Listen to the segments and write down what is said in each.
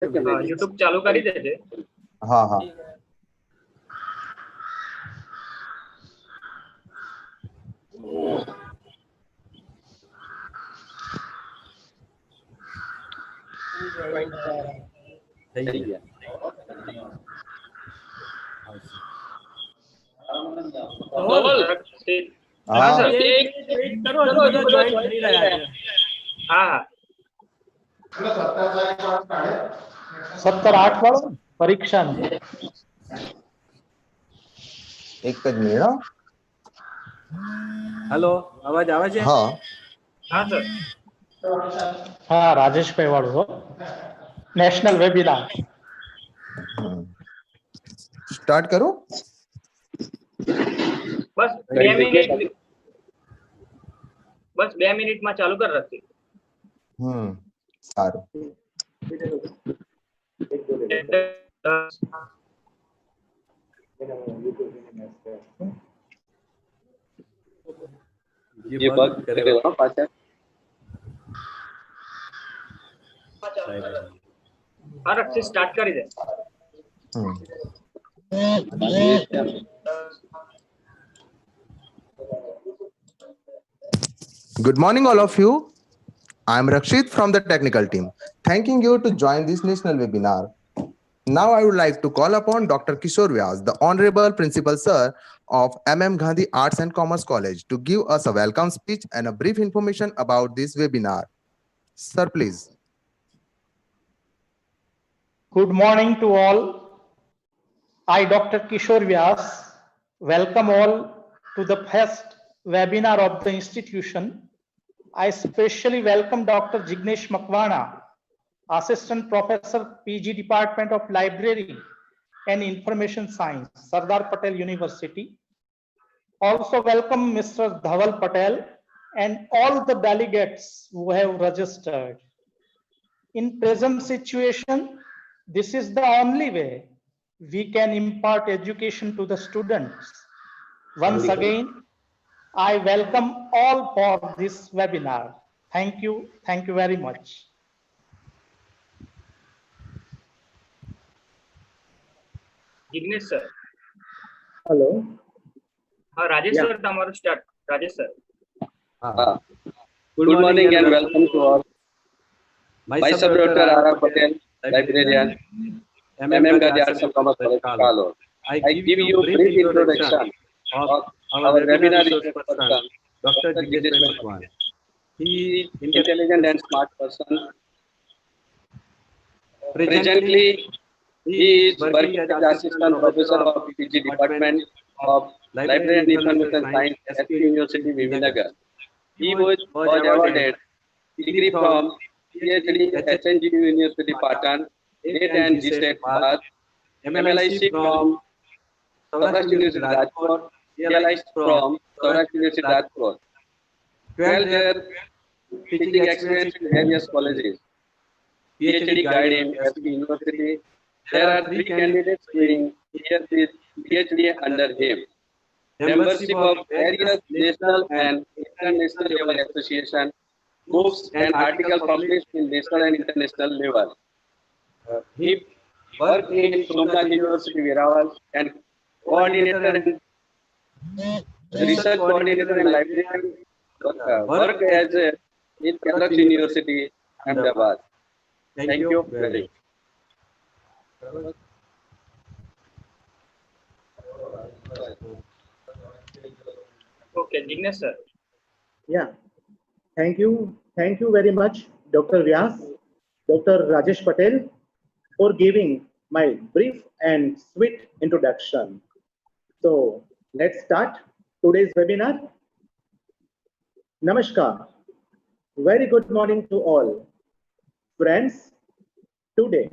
YouTube ચાલુ કરી દેજે. હા હા થઈ ગયા. ધવલ, હા હા સર. વેઇટ કરો, હજુ બધા જોઈન થઈ રહ્યા છે. હા હા 17-8 વાળો પરીક્ષા એક જ મિનિટ હો. હેલો, અવાજ આવે છે? હા હા સર. હા રાજેશભાઈ વાળું હો નેશનલ વેબિનાર સ્ટાર્ટ કરું. બસ 2 મિનિટ, બસ 2 મિનિટમાં ચાલુ કર રાખી. સારું. ये बग करेगा पाछा. હા રક્ષિત સ્ટાર્ટ કરી દે. Good morning, all of you. I am Rakshit from the technical team, thanking you to join this national webinar. Now, I would like to call upon Dr. Kishore Vyas, the Honorable Principal Sir of MM Gandhi Arts and Commerce College, to give us a welcome speech and a brief information about this webinar. Sir, please. Good morning to all. I, Dr. Kishore Vyas, welcome all to the first webinar of the institution. I especially welcome Dr. Jignesh Makwana, Assistant Professor, PG Department of Library and Information Science, Sardar Patel University. Also welcome Mr. Dhaval Patel and all the delegates who have registered. In present situation, this is the only way we can impart education to the students. Once again, I welcome all for this webinar. Thank you very much. Jignesh sir. Hello. હા Rajesh sir તમારું start. Rajesh sir. Good morning and welcome to all. Myself Dr. R. Patel, librarian, MM Gandhi Arts and Commerce College, Bangalore. I give you a brief introduction of our webinar resource person, Dr. Jignesh Makwana. He is intelligent and smart person. Presently, he is working as assistant professor of PG Department of Library and Information Science, SP University, Vivinagar. He was awarded degree from PhD HNG University, Patan, NET and GSET pass, MLIC from Saurashtra University, Rajkot, PLIC from Saurashtra University, Rajkot. 12 years teaching experience in various colleges. PhD guide in SP University. There are 3 candidates doing here with PhD under him. Membership of various national and international level association, books and articles published in national and international level. He worked in Somnath University, Veerawal, and coordinator and research coordinator and librarian. Work as in Kendra University, Ahmedabad. Thank you very much. Okay Jignesh sir. Yeah. Thank you very much, Dr. Vyas, Dr. Rajesh Patel, for giving my brief and sweet introduction. So let's start today's webinar. Namaskar. Very good morning to all. Friends, today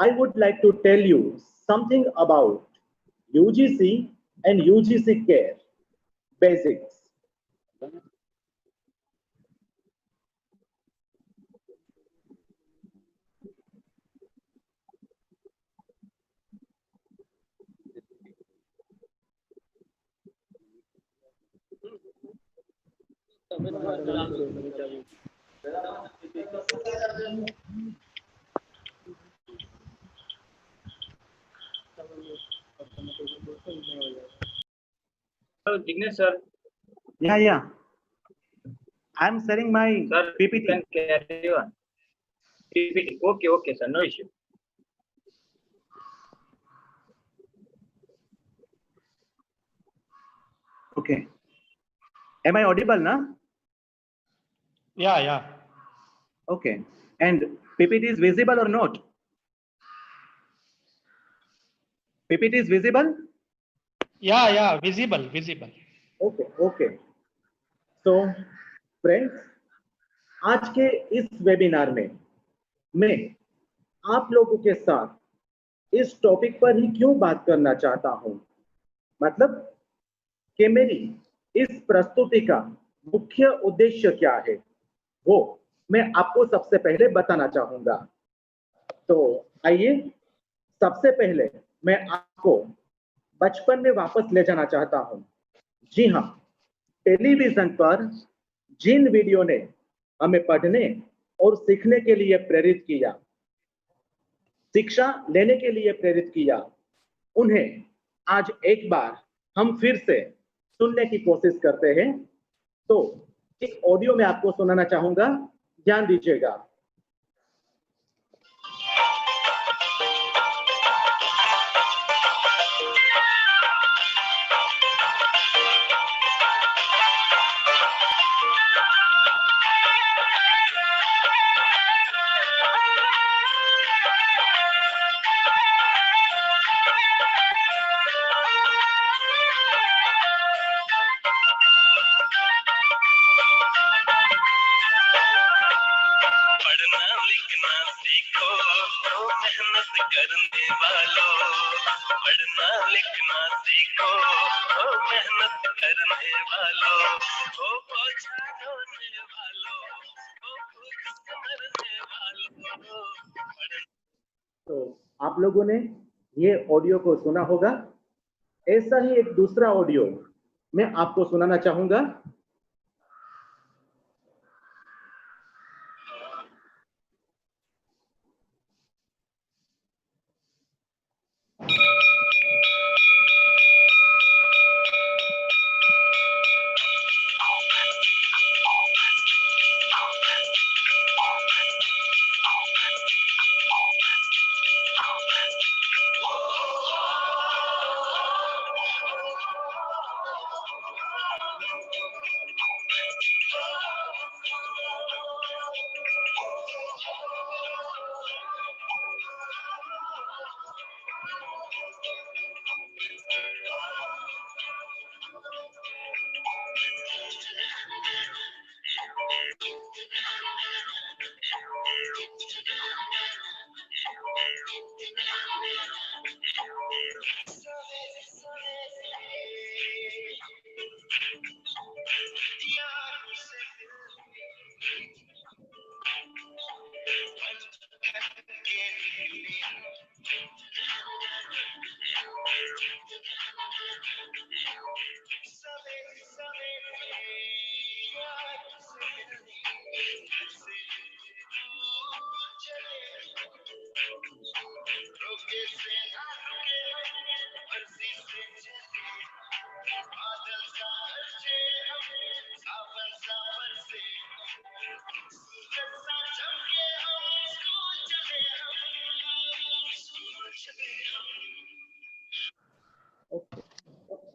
I would like to tell you something about UGC and UGC care basics. Hello, Jignesh sir. Yeah. I'm sharing my Sir, you PPT. can carry on. PPT. Okay, sir. No issue. Okay. Am I audible now? Yeah. Okay. And PPT is visible or not? PPT is visible? Yeah, visible. Okay. So, friends, आज के इस webinar में मैं आप लोगों के साथ इस टॉपिक पर ही क्यों बात करना चाहता हूं, मतलब कि मेरी इस प्रस्तुति का मुख्य उद्देश्य क्या है वो मैं आपको सबसे पहले बताना चाहूंगा। तो आइए, सबसे पहले मैं आपको बचपन में वापस ले जाना चाहता हूं। जी हाँ, टेलीविजन पर जिन वीडियो ने हमें पढ़ने और सीखने के लिए प्रेरित किया, शिक्षा लेने के लिए प्रेरित किया, उन्हें आज एक बार हम फिर से सुनने की कोशिश करते हैं। तो इस ऑडियो में आपको सुनाना चाहूंगा, ध्यान दीजिएगा। करने वालों, पढ़ना लिखना सीखो, ओ मेहनत करने वालों, ओ बोझा ढोने वालों, ओ खुद संभलने वालों। तो आप लोगों ने ये ऑडियो को सुना होगा। ऐसा ही एक दूसरा ऑडियो मैं आपको सुनाना चाहूंगा।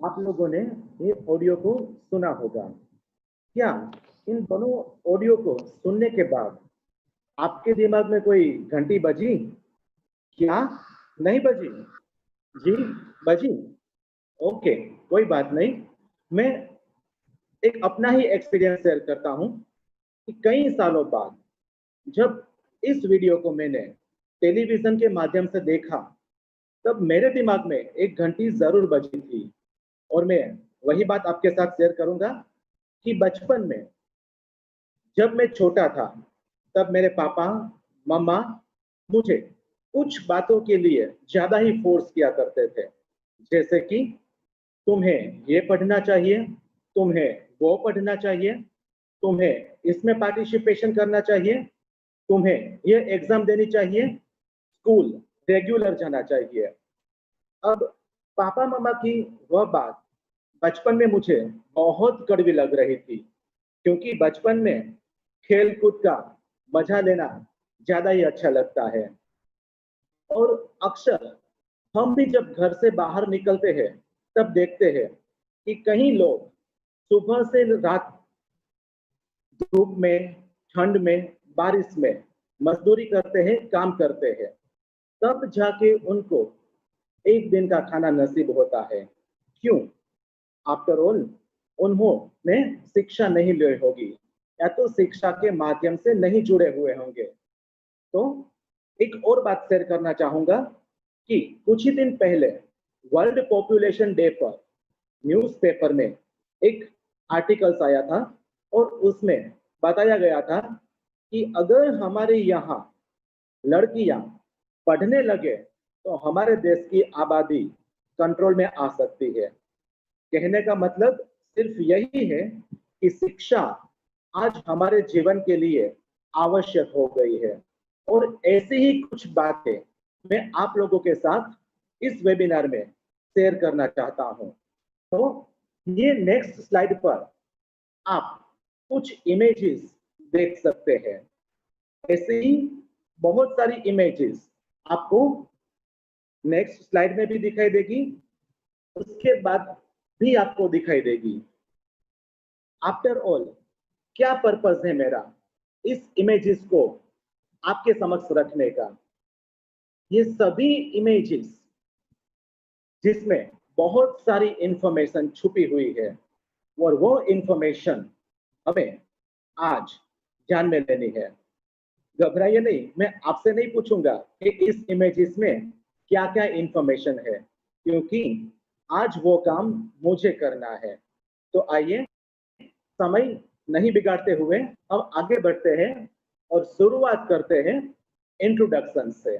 आप लोगों ने ये ऑडियो को सुना होगा। क्या इन दोनों ऑडियो को सुनने के बाद आपके दिमाग में कोई घंटी बजी? क्या नहीं बजी? जी बजी। ओके, कोई बात नहीं। मैं एक अपना ही एक्सपीरियंस शेयर करता हूं कि कई सालों बाद जब इस वीडियो को मैंने टेलीविजन के माध्यम से देखा, तब मेरे दिमाग में एक घंटी जरूर बजी थी। और मैं वही बात आपके साथ शेयर करूंगा कि बचपन में जब मैं छोटा था, तब मेरे पापा मम्मा मुझे कुछ बातों के लिए ज्यादा ही फोर्स किया करते थे, जैसे कि तुम्हें ये पढ़ना चाहिए, तुम्हें वो पढ़ना चाहिए, तुम्हें इसमें पार्टिसिपेशन करना चाहिए, तुम्हें ये एग्जाम देनी चाहिए, स्कूल रेगुलर जाना चाहिए। अब पापा मम्मा की वह बात बचपन में मुझे बहुत कड़वी लग रही थी, क्योंकि बचपन में खेल कूद का मजा लेना ज्यादा ही अच्छा लगता है। और अक्सर हम भी जब घर से बाहर निकलते हैं तब देखते हैं कि कई लोग सुबह से रात धूप में, ठंड में, बारिश में मजदूरी करते हैं, काम करते हैं, तब जाके उनको एक दिन का खाना नसीब होता है। क्यों? आफ्टर ऑल उन्होंने शिक्षा नहीं ली होगी, या तो शिक्षा के माध्यम से नहीं जुड़े हुए होंगे। तो एक और बात शेयर करना चाहूंगा कि कुछ ही दिन पहले वर्ल्ड पॉपुलेशन डे पर न्यूज़पेपर में एक आर्टिकल्स आया था, और उसमें बताया गया था कि अगर हमारे यहाँ लड़कियां पढ़ने लगे तो हमारे देश की आबादी कंट्रोल में आ सकती है। कहने का मतलब सिर्फ यही है कि शिक्षा आज हमारे जीवन के लिए आवश्यक हो गई है। और ऐसी ही कुछ बातें मैं आप लोगों के साथ इस वेबिनार में शेयर करना चाहता हूं। तो ये नेक्स्ट स्लाइड पर आप कुछ इमेजेस देख सकते हैं। ऐसे ही बहुत सारी इमेजेस आपको नेक्स्ट स्लाइड में भी दिखाई देगी, उसके बाद भी आपको दिखाई देगी। आफ्टर ऑल, क्या पर्पस है मेरा इस इमेजेस को आपके समक्ष रखने का? ये सभी इमेजेस जिसमें बहुत सारी इंफॉर्मेशन छुपी हुई है, और वो इंफॉर्मेशन हमें आज ध्यान में लेनी है। घबराइए नहीं, मैं आपसे नहीं पूछूंगा कि इस इमेजेस में क्या क्या इंफॉर्मेशन है, क्योंकि आज वो काम मुझे करना है। तो आइए, समय नहीं बिगाड़ते हुए हम आगे बढ़ते हैं और शुरुआत करते हैं इंट्रोडक्शन से।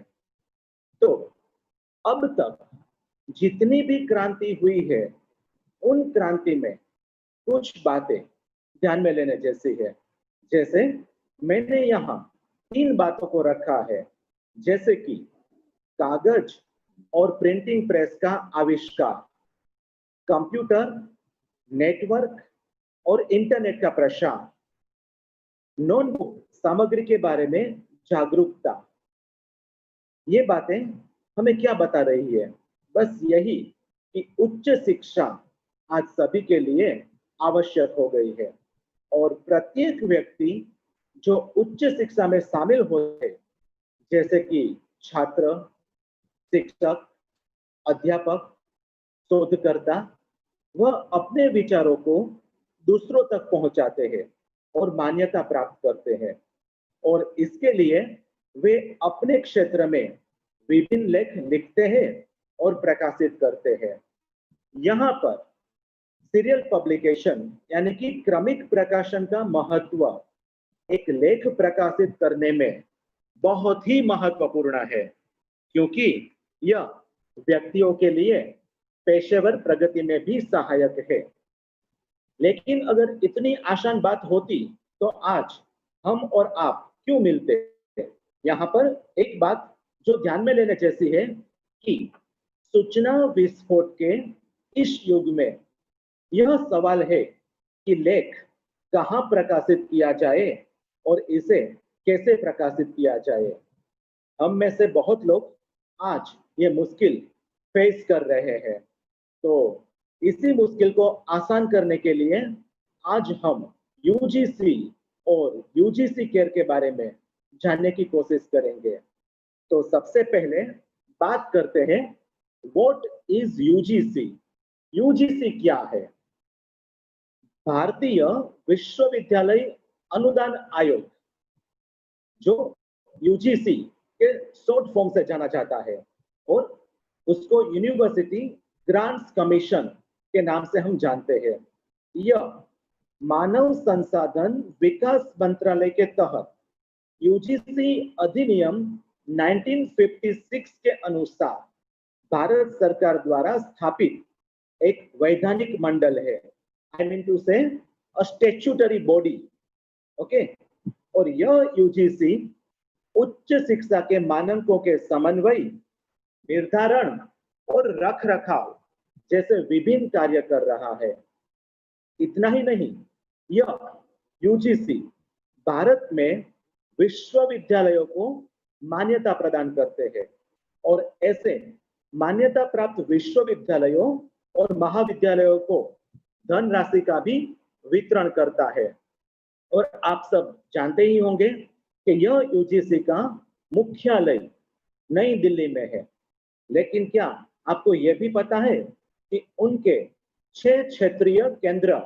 तो अब तक जितनी भी क्रांति हुई है, उन क्रांति में कुछ बातें ध्यान में लेने जैसी है। जैसे मैंने यहाँ 3 बातों को रखा है, जैसे कि कागज और प्रिंटिंग प्रेस का आविष्कार, कंप्यूटर, नेटवर्क और इंटरनेट का प्रसार, नोटबुक सामग्री के बारे में जागरूकता। ये बातें हमें क्या बता रही है? बस यही कि उच्च शिक्षा आज सभी के लिए आवश्यक हो गई है, और प्रत्येक व्यक्ति जो उच्च शिक्षा में शामिल होते, जैसे कि छात्र, शिक्षक, अध्यापक, शोधकर्ता, वह अपने विचारों को दूसरों तक पहुंचाते हैं और मान्यता प्राप्त करते हैं, और इसके लिए वे अपने क्षेत्र में विभिन्न लेख लिखते हैं और प्रकाशित करते हैं। यहाँ पर सीरियल पब्लिकेशन यानी कि क्रमिक प्रकाशन का महत्व एक लेख प्रकाशित करने में बहुत ही महत्वपूर्ण है, क्योंकि यह व्यक्तियों के लिए पेशेवर प्रगति में भी सहायक है। लेकिन अगर इतनी आसान बात होती तो आज हम और आप क्यों मिलते? यहाँ पर एक बात जो ध्यान में लेने जैसी है कि सूचना विस्फोट के इस युग में यह सवाल है कि लेख कहाँ प्रकाशित किया जाए और इसे कैसे प्रकाशित किया जाए। हम में से बहुत लोग आज ये मुश्किल फेस कर रहे हैं। तो इसी मुश्किल को आसान करने के लिए आज हम यूजीसी और यूजीसी केयर के बारे में जानने की कोशिश करेंगे। तो सबसे पहले बात करते हैं, व्हाट इज यूजीसी? यूजीसी क्या है? भारतीय विश्वविद्यालय अनुदान आयोग, जो यूजीसी के शॉर्ट फॉर्म से जाना जाता है, और उसको यूनिवर्सिटी ग्रांट्स कमीशन के नाम से हम जानते हैं। यह मानव संसाधन विकास मंत्रालय के तहत यूजीसी अधिनियम 1956 के अनुसार भारत सरकार द्वारा स्थापित एक वैधानिक मंडल है। आई मीन टू से अ स्टैट्यूटरी बॉडी, ओके। और यह यूजीसी उच्च शिक्षा के मानकों के समन्वय, निर्धारण और रखरखाव जैसे विभिन्न कार्य कर रहा है। इतना ही नहीं, यह यूजीसी भारत में विश्वविद्यालयों को मान्यता प्रदान करते हैं और ऐसे मान्यता प्राप्त विश्वविद्यालयों और महाविद्यालयों को धनराशि का भी वितरण करता है। और आप सब जानते ही होंगे कि यह यूजीसी का मुख्यालय नई दिल्ली में है। लेकिन क्या आपको यह भी पता है कि उनके 6 क्षेत्रीय केंद्र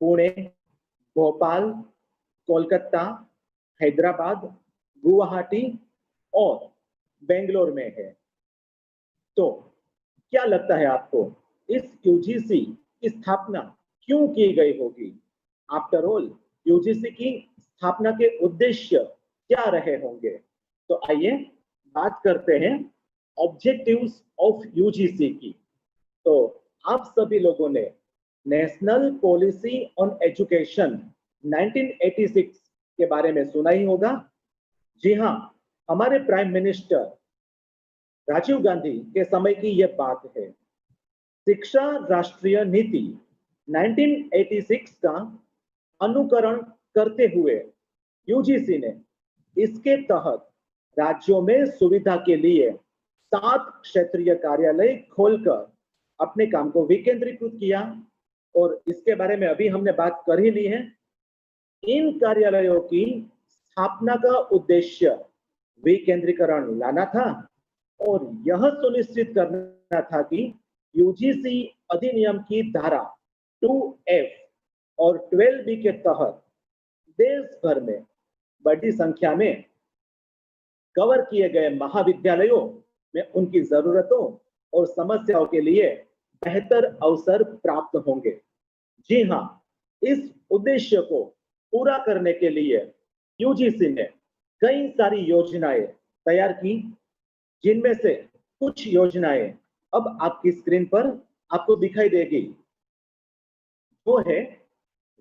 पुणे, भोपाल, कोलकाता, हैदराबाद, गुवाहाटी और बेंगलोर में है। तो क्या लगता है आपको इस यूजीसी की स्थापना क्यों की गई होगी? आफ्टर ऑल यूजीसी की स्थापना के उद्देश्य क्या रहे होंगे? तो आइए बात करते हैं ऑब्जेक्टिव्स ऑफ यूजीसी की। तो आप सभी लोगों ने नेशनल पॉलिसी ऑन एजुकेशन 1986 के बारे में सुना ही होगा। जी हाँ, हमारे प्राइम मिनिस्टर राजीव गांधी के समय की यह बात है। शिक्षा राष्ट्रीय नीति 1986 का अनुकरण करते हुए यूजीसी ने इसके तहत राज्यों में सुविधा के लिए 7 क्षेत्रीय कार्यालय खोलकर अपने काम को विकेंद्रीकृत किया और इसके बारे में अभी हमने बात कर ही ली है। इन कार्यालयों की स्थापना का उद्देश्य विकेंद्रीकरण लाना था और यह सुनिश्चित करना था कि यूजीसी अधिनियम की धारा 2F और 12B के तहत देश भर में बड़ी संख्या में कवर किए गए महाविद्यालयों में उनकी जरूरतों और समस्याओं के लिए बेहतर अवसर प्राप्त होंगे। जी हाँ, इस उद्देश्य को पूरा करने के लिए यूजीसी ने कई सारी योजनाएं तैयार की, जिनमें से कुछ योजनाएं अब आपकी स्क्रीन पर आपको दिखाई देगी। वो है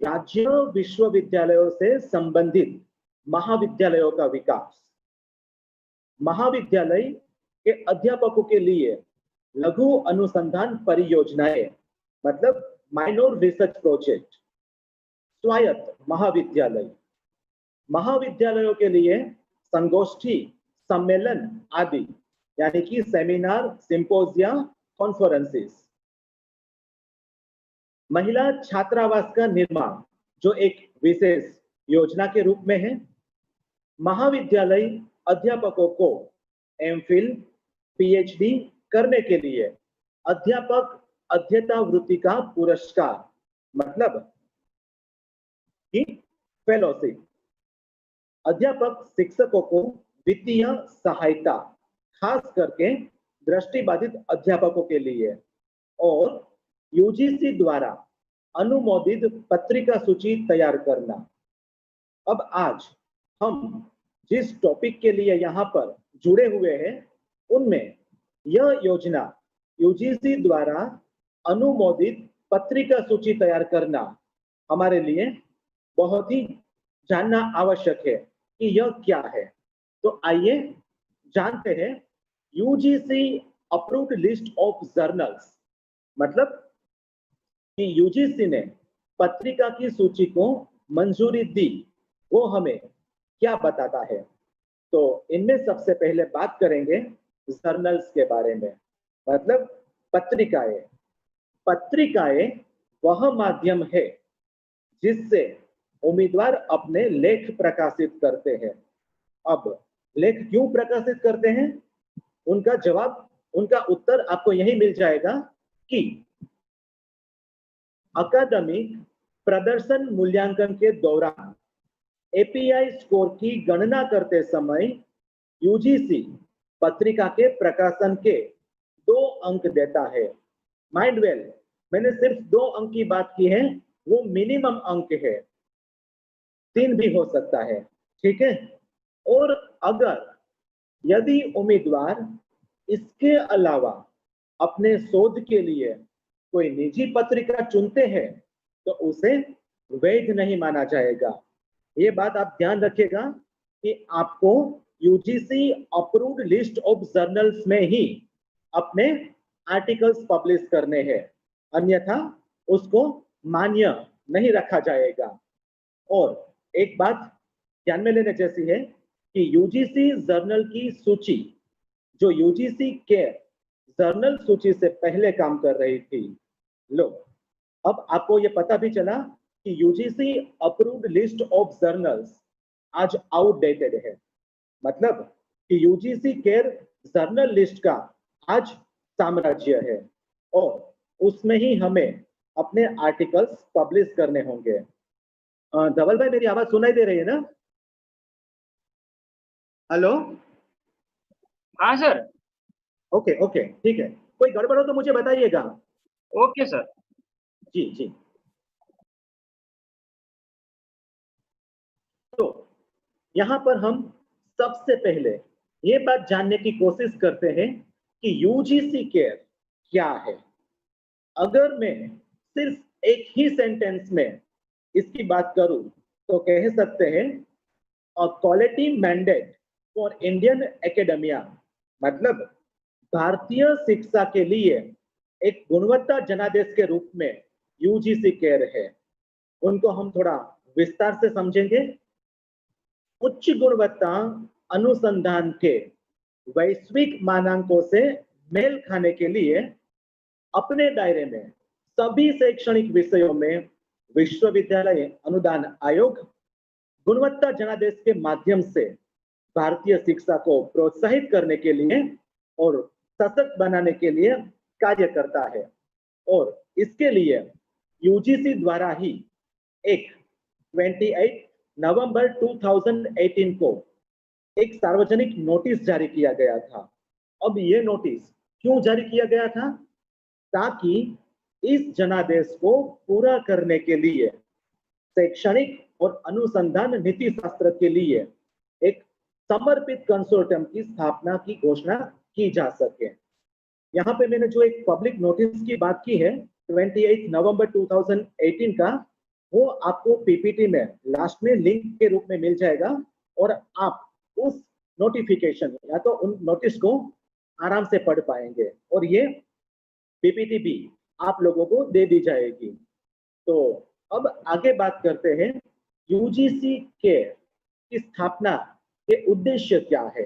राज्य विश्वविद्यालयों से संबंधित महाविद्यालयों का विकास, महाविद्यालय के अध्यापकों के लिए लघु अनुसंधान परियोजनाएं मतलब माइनर रिसर्च प्रोजेक्ट, स्वायत्त महाविद्यालय, महाविद्यालयों के लिए संगोष्ठी, सम्मेलन आदि यानी कि सेमिनार, सिंपोजिया, कॉन्फ्रेंसेस, महिला छात्रावास का निर्माण जो एक विशेष योजना के रूप में है, महाविद्यालय अध्यापकों को एमफिल, पीएचडी करने के लिए अध्यापक अध्येता वृत्ति का पुरस्कार मतलब कि फेलोशिप, अध्यापक शिक्षकों को वित्तीय सहायता खास करके दृष्टिबाधित अध्यापकों के लिए और यूजीसी द्वारा अनुमोदित पत्रिका सूची तैयार करना। अब आज हम जिस टॉपिक के लिए यहाँ पर जुड़े हुए हैं उनमें यह योजना यूजीसी द्वारा अनुमोदित पत्रिका सूची तैयार करना हमारे लिए बहुत ही जानना आवश्यक है कि यह क्या है। तो आइए जानते हैं UGC approved list of journals मतलब कि यूजीसी ने पत्रिका की सूची को मंजूरी दी, वो हमें क्या बताता है। तो इनमें सबसे पहले बात करेंगे जर्नल्स के बारे में, मतलब पत्रिकाएं। पत्रिकाएं वह माध्यम है जिससे उम्मीदवार अपने लेख प्रकाशित करते हैं। अब लेख क्यों प्रकाशित करते हैं, उनका जवाब, उनका उत्तर आपको यही मिल जाएगा कि अकादमिक प्रदर्शन मूल्यांकन के दौरान एपीआई स्कोर की गणना करते समय यूजीसी पत्रिका के प्रकाशन के 2 अंक देता है। माइंड वेल, मैंने सिर्फ 2 अंक की बात की है, वो मिनिमम अंक है, 3 भी हो सकता है, ठीक है। और अगर यदि उम्मीदवार इसके अलावा अपने शोध के लिए कोई निजी पत्रिका चुनते हैं तो उसे वैध नहीं माना जाएगा। ये बात आप ध्यान रखिएगा कि आपको UGC approved list of journals में ही अपने आर्टिकल्स पब्लिश करने हैं, अन्यथा उसको मान्य नहीं रखा जाएगा। और एक बात ध्यान में लेने जैसी है कि यूजीसी जर्नल की सूची, जो यूजीसी केयर जर्नल सूची से पहले काम कर रही थी, लो अब आपको ये पता भी चला कि UGC approved list of journals आज आउटडेटेड है। मतलब कि यूजीसी केयर जर्नल लिस्ट का आज साम्राज्य है और उसमें ही हमें अपने आर्टिकल्स पब्लिश करने होंगे। धवल भाई, मेरी आवाज सुनाई दे रही है ना? हेलो? हाँ सर। ओके ओके, ठीक है। कोई गड़बड़ हो तो मुझे बताइएगा। Okay sir. जी जी। तो यहाँ पर हम सबसे पहले ये बात जानने की कोशिश करते हैं कि यूजीसी केयर क्या है। अगर मैं सिर्फ एक ही सेंटेंस में इसकी बात करूं तो कह सकते हैं a quality mandate for Indian academia, मतलब भारतीय शिक्षा के लिए एक गुणवत्ता जनादेश के रूप में यूजीसी केयर है। उनको हम थोड़ा विस्तार से समझेंगे। उच्च गुणवत्ता अनुसंधान के वैश्विक मानकों से मेल खाने के लिए अपने दायरे में सभी शैक्षणिक विषयों में विश्वविद्यालय अनुदान आयोग गुणवत्ता जनादेश के माध्यम से भारतीय शिक्षा को प्रोत्साहित करने के लिए और सशक्त बनाने के लिए कार्य करता है। और इसके लिए यूजीसी द्वारा ही एक 28 नवंबर 2018 को एक सार्वजनिक नोटिस जारी किया गया था। अब ये नोटिस क्यों जारी किया गया था? ताकि इस जनादेश को पूरा करने के लिए शैक्षणिक और अनुसंधान नीति शास्त्र के लिए एक समर्पित कंसोर्टियम की स्थापना की घोषणा की जा सके। यहाँ पे मैंने जो एक पब्लिक नोटिस की बात की है 28 नवंबर 2018 का, वो आपको पीपीटी में लास्ट में लिंक के रूप में मिल जाएगा और आप उस नोटिफिकेशन या तो उन नोटिस को आराम से पढ़ पाएंगे और ये पीपीटी भी आप लोगों को दे दी जाएगी। तो अब आगे बात करते हैं यूजीसी केयर की स्थापना के उद्देश्य क्या है,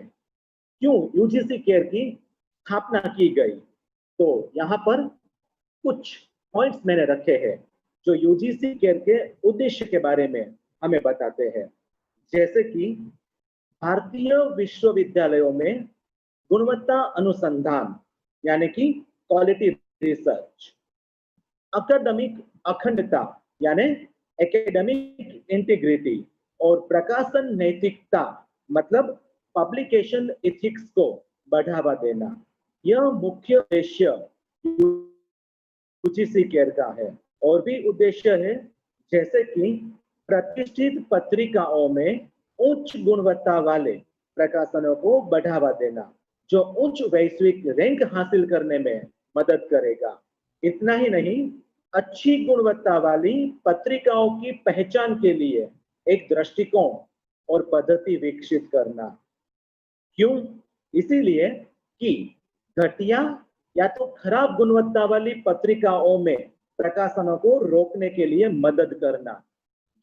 क्यों यूजीसी केयर की स्थापना की गई। तो यहाँ पर कुछ पॉइंट्स मैंने रखे हैं जो यूजीसी केयर के उद्देश्य के बारे में हमें बताते हैं। जैसे कि भारतीय विश्वविद्यालयों में गुणवत्ता अनुसंधान यानी कि क्वालिटी रिसर्च, अकादमिक अखंडता यानी एकेडमिक इंटीग्रिटी और प्रकाशन नैतिकता मतलब पब्लिकेशन एथिक्स को बढ़ावा देना, यह मुख्य उद्देश्य यूजीसी केयर का है। और भी उद्देश्य है जैसे कि प्रतिष्ठित पत्रिकाओं में उच्च गुणवत्ता वाले प्रकाशनों को बढ़ावा देना जो उच्च वैश्विक रैंक हासिल करने में मदद करेगा। इतना ही नहीं, अच्छी गुणवत्ता वाली पत्रिकाओं की पहचान के लिए एक दृष्टिकोण और पद्धति विकसित करना। क्यों? इसीलिए कि घटिया या तो खराब गुणवत्ता वाली पत्रिकाओं में प्रकाशनों को रोकने के लिए मदद करना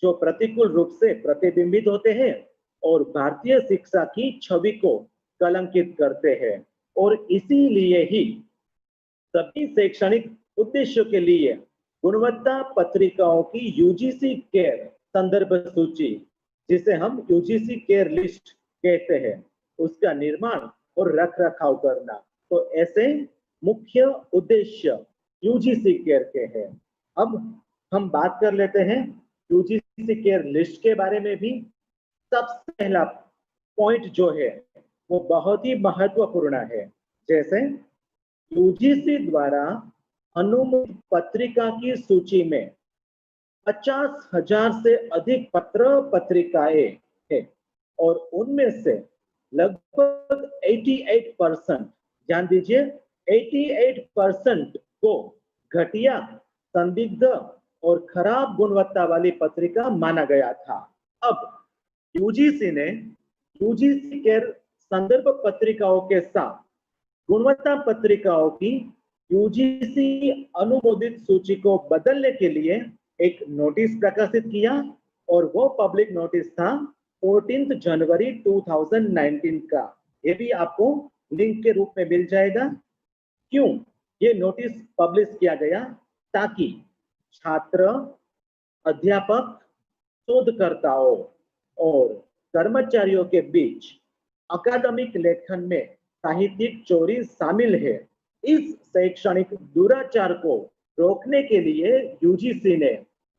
जो प्रतिकूल रूप से प्रतिबिंबित होते हैं और भारतीय शिक्षा की छवि को कलंकित करते हैं। और इसीलिए ही सभी शैक्षणिक उद्देश्यों के लिए गुणवत्ता पत्रिकाओं की यूजीसी केयर संदर्भ सूची, जिसे हम यूजीसी केयर लिस्ट कहते हैं, उसका निर्माण और रख रखाव करना। तो ऐसे मुख्य उद्देश्य यूजीसी केयर के हैं। अब हम बात कर लेते हैं यूजीसी केयर लिस्ट के बारे में भी। सबसे पहला पॉइंट जो है वो बहुत ही महत्वपूर्ण है। जैसे यूजीसी द्वारा अनुमोदित पत्रिका की सूची में 50,000 से अधिक पत्र पत्रिकाएं हैं और उनमें से लगभग 88%, ध्यान दीजिए 88% को घटिया, संदिग्ध और खराब गुणवत्ता वाली पत्रिका माना गया था। अब यूजीसी ने यूजीसी केयर संदर्भ पत्रिकाओं के साथ गुणवत्ता पत्रिकाओं की यूजीसी अनुमोदित सूची को बदलने के लिए एक नोटिस प्रकाशित किया और वो पब्लिक नोटिस था 14 जनवरी 2019 का। ये भी आपको लिंक के रूप में मिल जाएगा। क्यों ये नोटिस पब्लिश किया गया? ताकि छात्र, अध्यापक, शोधकर्ताओं और कर्मचारियों के बीच अकादमिक लेखन में साहित्यिक चोरी शामिल है, इस शैक्षणिक दुराचार को रोकने के लिए यूजीसी ने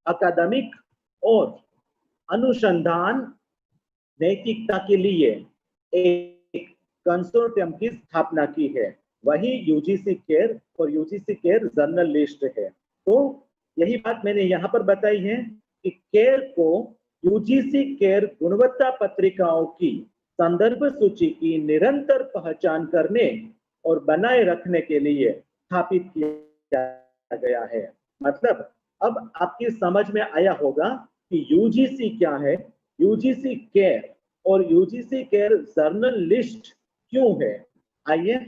अकादमिक और अनुसंधान नैतिकता के लिए एक कंसोर्टियम की स्थापना की है। वही यूजीसी केयर और यूजीसी केयर जर्नलिस्ट है। तो यही बात मैंने यहाँ पर बताई है कि केयर को यूजीसी केयर गुणवत्ता पत्रिकाओं की संदर्भ सूची की निरंतर पहचान करने और बनाए रखने के लिए स्थापित किया गया है। मतलब अब आपकी समझ में आया होगा कि यूजीसी क्या है, यूजीसी केयर और यूजीसी केयर जर्नलिस्ट क्यों है। आइए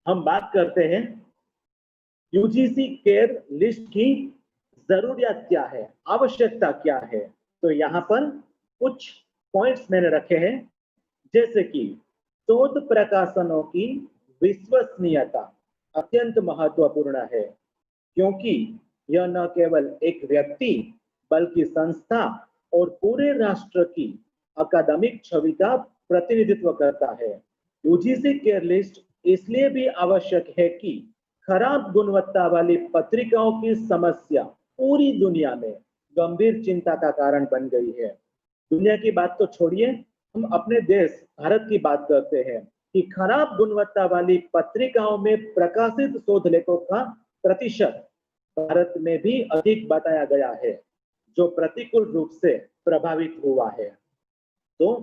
हम बात करते हैं यूजीसी केयर लिस्ट की जरूरियात क्या है, आवश्यकता क्या है। तो यहाँ पर कुछ पॉइंट्स मैंने रखे हैं, जैसे कि शोध प्रकाशनों की विश्वसनीयता अत्यंत महत्वपूर्ण है, क्योंकि यह न केवल एक व्यक्ति बल्कि संस्था और पूरे राष्ट्र की अकादमिक छवि का प्रतिनिधित्व करता है। यूजीसी केयर लिस्ट इसलिए भी आवश्यक है कि खराब गुणवत्ता वाली पत्रिकाओं की समस्या पूरी दुनिया में गंभीर चिंता का कारण बन गई है। दुनिया की बात तो छोड़िए, हम अपने देश भारत की बात करते हैं कि खराब गुणवत्ता वाली पत्रिकाओं में प्रकाशित शोध लेखों का प्रतिशत भारत में भी अधिक बताया गया है, जो प्रतिकूल रूप से प्रभावित हुआ है। तो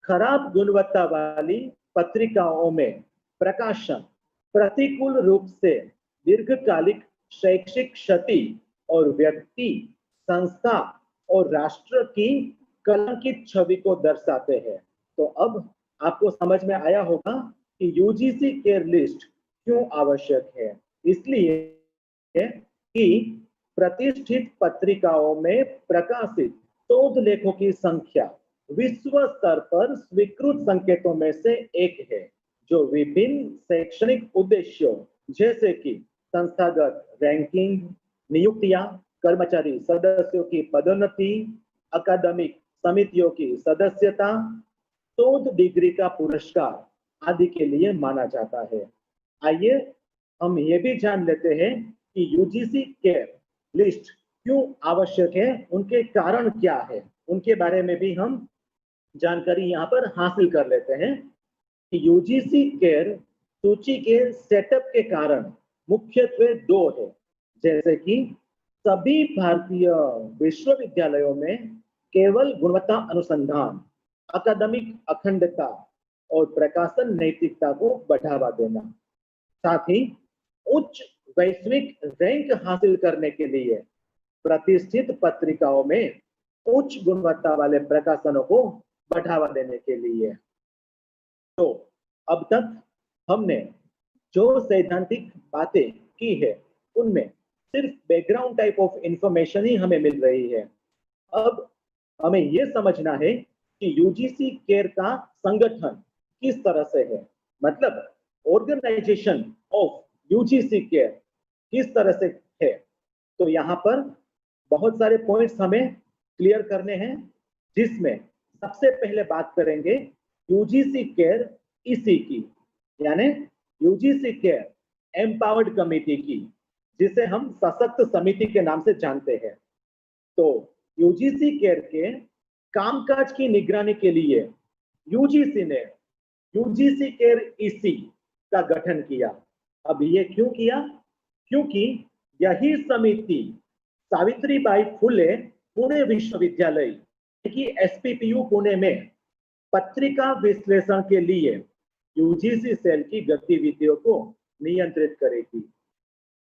खराब गुणवत्ता वाली पत्रिकाओं में प्रकाशन प्रतिकूल रूप से दीर्घकालिक शैक्षिक क्षति और व्यक्ति, संस्था और राष्ट्र की कलंकित छवि को दर्शाते हैं। तो अब आपको समझ में आया होगा कि यूजीसी केयर लिस्ट क्यों आवश्यक है। इसलिए कि प्रतिष्ठित पत्रिकाओं में प्रकाशित शोध लेखों की संख्या विश्व स्तर पर स्वीकृत संकेतों में से एक है, जो विभिन्न शैक्षणिक उद्देश्यों जैसे कि संस्थागत रैंकिंग, नियुक्तियां, कर्मचारी सदस्यों की पदोन्नति, अकादमिक समितियों की सदस्यता, शोध डिग्री का पुरस्कार आदि के लिए माना जाता है। आइए हम ये भी जान लेते हैं कि यूजीसी केयर लिस्ट क्यों आवश्यक है, उनके कारण क्या है, उनके बारे में भी हम जानकारी यहाँ पर हासिल कर लेते हैं। कि यूजीसी केयर सूची के सेटअप के कारण मुख्यत्वे दो है, जैसे कि सभी भारतीय विश्वविद्यालयों में केवल गुणवत्ता अनुसंधान, अकादमिक अखंडता और प्रकाशन नैतिकता को बढ़ावा देना, साथ ही उच्च वैश्विक रैंक हासिल करने के लिए प्रतिष्ठित पत्रिकाओं में उच्च गुणवत्ता वाले प्रकाशनों को बढ़ावा देने के लिए। तो अब तक हमने जो सैद्धांतिक बातें की है उनमें सिर्फ बैकग्राउंड टाइप ऑफ इंफॉर्मेशन ही हमें मिल रही है। अब हमें यह समझना है कि यूजीसी केयर का संगठन किस तरह से है, मतलब ऑर्गेनाइजेशन ऑफ यूजीसी केयर किस तरह से है। तो यहाँ पर बहुत सारे पॉइंट्स हमें क्लियर करने हैं, जिसमें सबसे पहले बात करेंगे यूजीसी केयर ईसी की, यानी यूजीसी केयर एम्पावर्ड कमेटी की, जिसे हम सशक्त समिति के नाम से जानते हैं। तो यूजीसी केयर के कामकाज की निगरानी के लिए यूजीसी ने यूजीसी केयर ईसी का गठन किया। अब ये क्यों किया? क्योंकि यही समिति सावित्रीबाई फुले पुणे विश्वविद्यालय की एसपीपीयू पुणे में पत्रिका विश्लेषण के लिए यूजीसी सेल की गतिविधियों को नियंत्रित करेगी।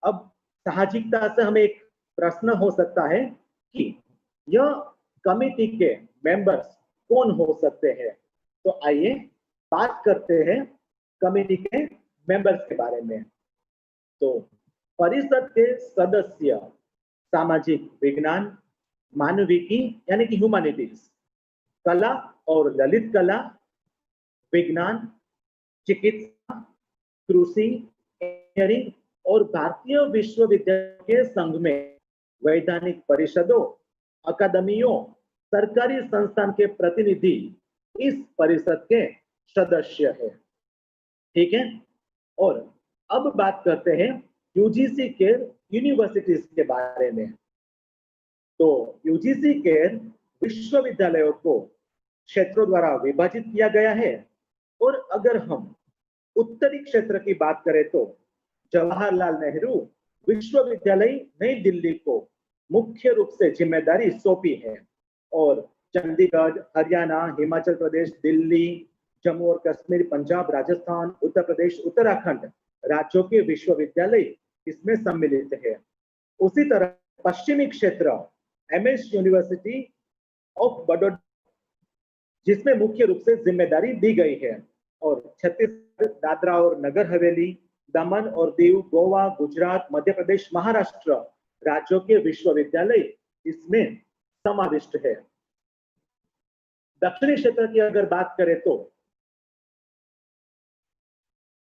अब साहजिकता से हमें एक प्रश्न हो सकता है कि यह कमेटी के मेंबर्स कौन हो सकते हैं। तो आइए बात करते हैं कमेटी के मेंबर्स के बारे में। तो परिषद के सदस्य सामाजिक विज्ञान, मानविकी यानी कि ह्यूमैनिटीज, कला और ललित कला, विज्ञान, चिकित्सा, कृषि, इंजीनियरिंग और भारतीय विश्वविद्यालय के संघ में वैधानिक परिषदों, अकादमियों, सरकारी संस्थान के प्रतिनिधि इस परिषद के सदस्य है। ठीक है, और अब बात करते हैं यूजीसी के यूनिवर्सिटीज के बारे में। तो यूजीसी के विश्वविद्यालयों को क्षेत्रों द्वारा विभाजित किया गया है, और अगर हम उत्तरी क्षेत्र की बात करें तो जवाहरलाल नेहरू विश्वविद्यालय नई दिल्ली को मुख्य रूप से जिम्मेदारी सौंपी है, और चंडीगढ़, हरियाणा, हिमाचल प्रदेश, दिल्ली, जम्मू और कश्मीर, पंजाब, राजस्थान, उत्तर प्रदेश, उत्तराखंड राज्यों के विश्वविद्यालय इसमें सम्मिलित है। उसी तरह पश्चिमी क्षेत्र एमएस यूनिवर्सिटी ऑफ बड़ौदा, जिसमें मुख्य रूप से जिम्मेदारी दी गई है, और छत्तीसगढ़, दादरा और नगर हवेली, दमन और दीव, गोवा, गुजरात, मध्य प्रदेश, महाराष्ट्र राज्यों के विश्वविद्यालय इसमें समाविष्ट है। दक्षिणी क्षेत्र की अगर बात करें तो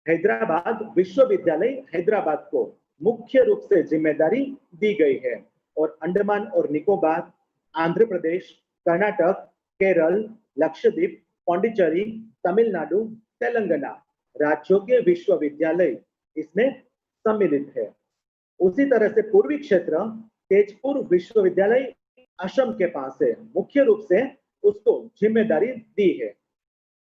हैदराबाद विश्वविद्यालय हैदराबाद को मुख्य रूप से जिम्मेदारी दी गई है, और अंडमान और निकोबार, आंध्र प्रदेश, कर्नाटक, केरल, लक्षद्वीप, पांडिचेरी, तमिलनाडु, तेलंगाना राज्यों के विश्वविद्यालय इसमें सम्मिलित है। उसी तरह से पूर्वी क्षेत्र तेजपुर विश्वविद्यालय असम के पास है, मुख्य रूप से उसको जिम्मेदारी दी है,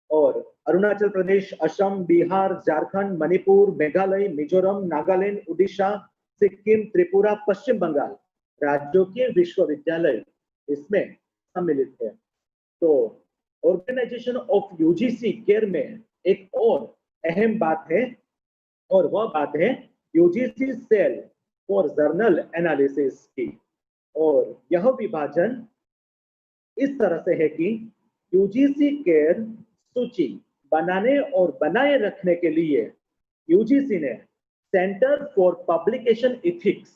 और अरुणाचल प्रदेश, असम, बिहार, झारखंड, मणिपुर, मेघालय, मिजोरम, नागालैंड, उड़ीसा, सिक्किम, त्रिपुरा, पश्चिम बंगाल राज्यों के विश्वविद्यालय इसमें सम्मिलित है। तो ऑर्गेनाइजेशन ऑफ यूजीसी केयर में एक और अहम बात है, और वह बात है UGC cell for journal analysis की। और यह विभाजन इस तरह से है कि यूजीसी केयर सूची बनाने और बनाए रखने के लिए यूजीसी ने centre for publication ethics,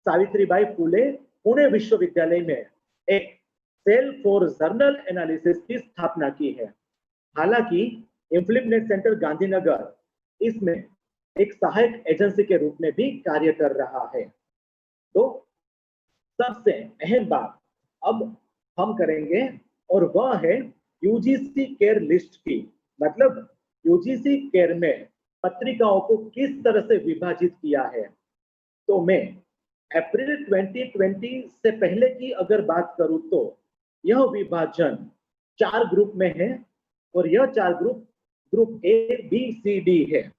Savitribai Phule Pune विश्वविद्यालय में एक सेल फॉर जर्नल एनालिसिस की स्थापना की है। हालांकि इंफ्लिपनेट सेंटर गांधीनगर इसमें एक सहायक एजेंसी के रूप में भी कार्य कर रहा है। तो सबसे अहम बात अब हम करेंगे, और वह है यूजीसी केयर लिस्ट की, मतलब यूजीसी केयर में पत्रिकाओं को किस तरह से विभाजित किया है। तो मैं अप्रैल 2020 से पहले की अगर बात करूं तो यह विभाजन 4 ग्रुप में है, और यह 4 group A, B, C, D है।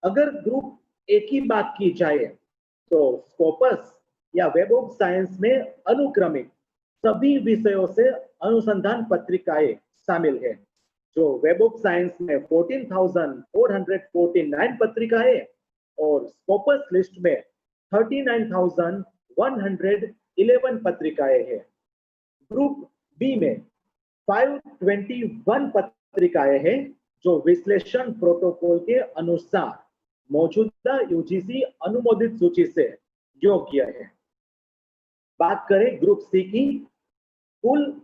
अगर ग्रुप ए की बात की जाए तो स्कोपस या वेब ऑफ साइंस में अनुक्रमिक सभी विषयों से अनुसंधान पत्रिकाएं शामिल है, जो वेब ऑफ साइंस में 14,449 पत्रिकाएं और स्कोपस लिस्ट में 39,111 पत्रिकाएं हैं। ग्रुप बी में 521 पत्रिकाएं हैं, जो विश्लेषण प्रोटोकॉल के अनुसार मौजूदा यूजीसी अनुमोदित सूची से योग्य है। बात करें ग्रुप सी की, कुल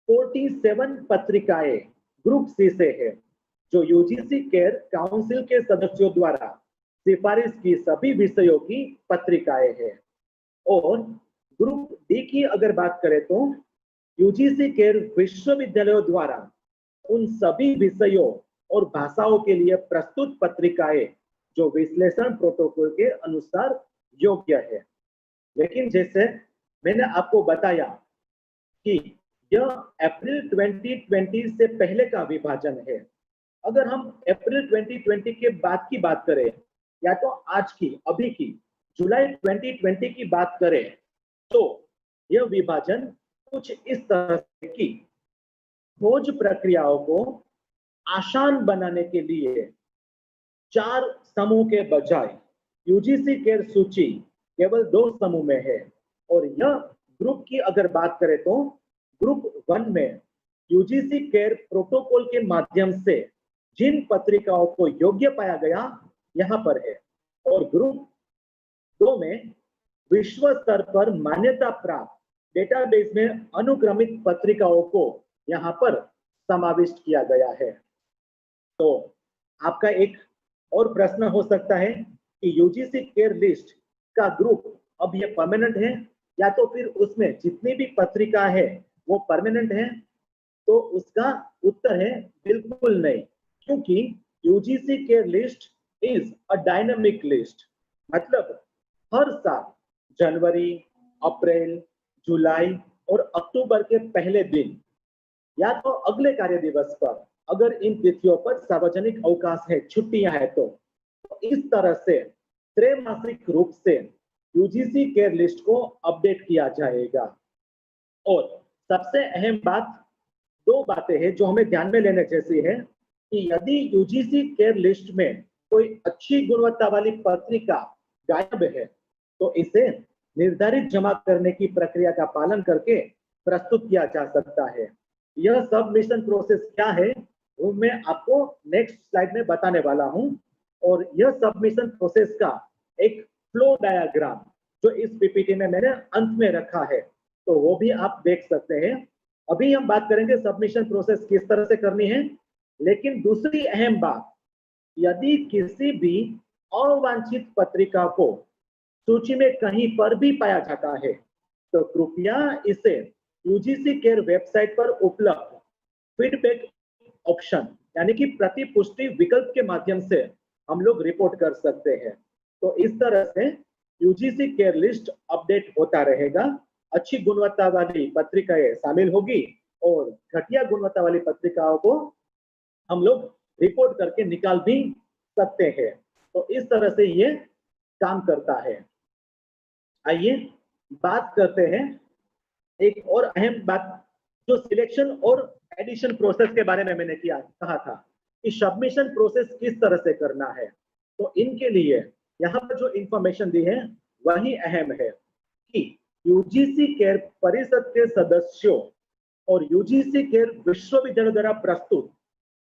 47 पत्रिकाएं ग्रुप सी से है, जो यूजीसी केयर काउंसिल के सदस्यों द्वारा सिफारिश की सभी विषयों की पत्रिकाएं हैं। और ग्रुप डी की अगर बात करें तो यूजीसी केयर विश्वविद्यालयों द्वारा उन सभी विषयों और भाषाओं के लिए प्रस्तुत पत्रिकाएं जो विश्लेषण प्रोटोकॉल के अनुसार योग्य है। लेकिन जैसे मैंने आपको बताया कि यह अप्रैल 2020 से पहले का विभाजन है। अगर हम अप्रैल 2020 के बाद की बात करें, या तो आज की, अभी की जुलाई 2020 की बात करें, तो यह विभाजन कुछ इस तरह से कि खोज प्रक्रियाओं को आसान बनाने के लिए 4 समूह के बजाय यूजीसी केयर सूची केवल 2 समूह में है। और यह ग्रुप की अगर बात करें तो ग्रुप 1 में यूजीसी केयर प्रोटोकॉल के माध्यम से जिन पत्रिकाओं को योग्य पाया गया यहाँ पर है, और ग्रुप 2002 में विश्व स्तर पर मान्यता प्राप्त डेटाबेस में अनुक्रमित पत्रिकाओं को यहाँ पर समाविष्ट किया गया है। तो आपका एक और प्रश्न हो सकता है कि यूजीसी केयर लिस्ट का ग्रुप अब ये परमानेंट है या तो फिर उसमें जितनी भी पत्रिका है वो परमानेंट है। तो उसका उत्तर है बिल्कुल नहीं, क्योंकि UGC care list is a dynamic list. मतलब हर साल जनवरी, अप्रैल, जुलाई और अक्टूबर के पहले दिन या तो अगले कार्य दिवस पर, अगर इन तिथियों पर सार्वजनिक अवकाश है, छुट्टियां हैं, तो इस तरह से त्रैमासिक रूप से यूजीसी केयर लिस्ट को अपडेट किया जाएगा। और सबसे अहम बात, दो बातें हैं जो हमें ध्यान में लेने जैसी है कि यदि यूजीसी केयर लिस्ट में कोई अच्छी गुणवत्ता वाली पत्रिका गायब है तो इसे निर्धारित जमा करने की प्रक्रिया का पालन करके प्रस्तुत किया जा सकता है। यह सबमिशन प्रोसेस क्या है वो मैं आपको नेक्स्ट स्लाइड में बताने वाला हूं। और यह सबमिशन प्रोसेस का एक फ्लो डायग्राम जो इस पीपीटी में मैंने अंत में रखा है, तो वो भी आप देख सकते हैं। अभी हम बात करेंगे सबमिशन प्रोसेस किस तरह से करनी है, लेकिन दूसरी अहम बात, यदि किसी भी अवांछित पत्रिका को सूची में कहीं पर भी पाया जाता है तो कृपया इसे यूजीसी केयर वेबसाइट पर उपलब्ध फीडबैक ऑप्शन यानी कि प्रतिपुष्टि विकल्प के माध्यम से हम लोग रिपोर्ट कर सकते हैं। तो इस तरह से यूजीसी केयर लिस्ट अपडेट होता रहेगा। अच्छी गुणवत्ता वाली पत्रिकाएं शामिल होगी और घटिया गुणवत्ता वाली पत्रिकाओं को हम लोग रिपोर्ट करके निकाल भी सकते हैं। तो इस तरह से ये काम करता है। आइए बात करते हैं एक और अहम बात, जो सिलेक्शन और एडिशन प्रोसेस के बारे में मैंने कहा था कि सबमिशन प्रोसेस किस तरह से करना है। तो इनके लिए यहाँ पर जो इंफॉर्मेशन दी है वही अहम है कि यूजीसी केयर परिषद के सदस्यों और यूजीसी केयर विश्वविद्यालय द्वारा प्रस्तुत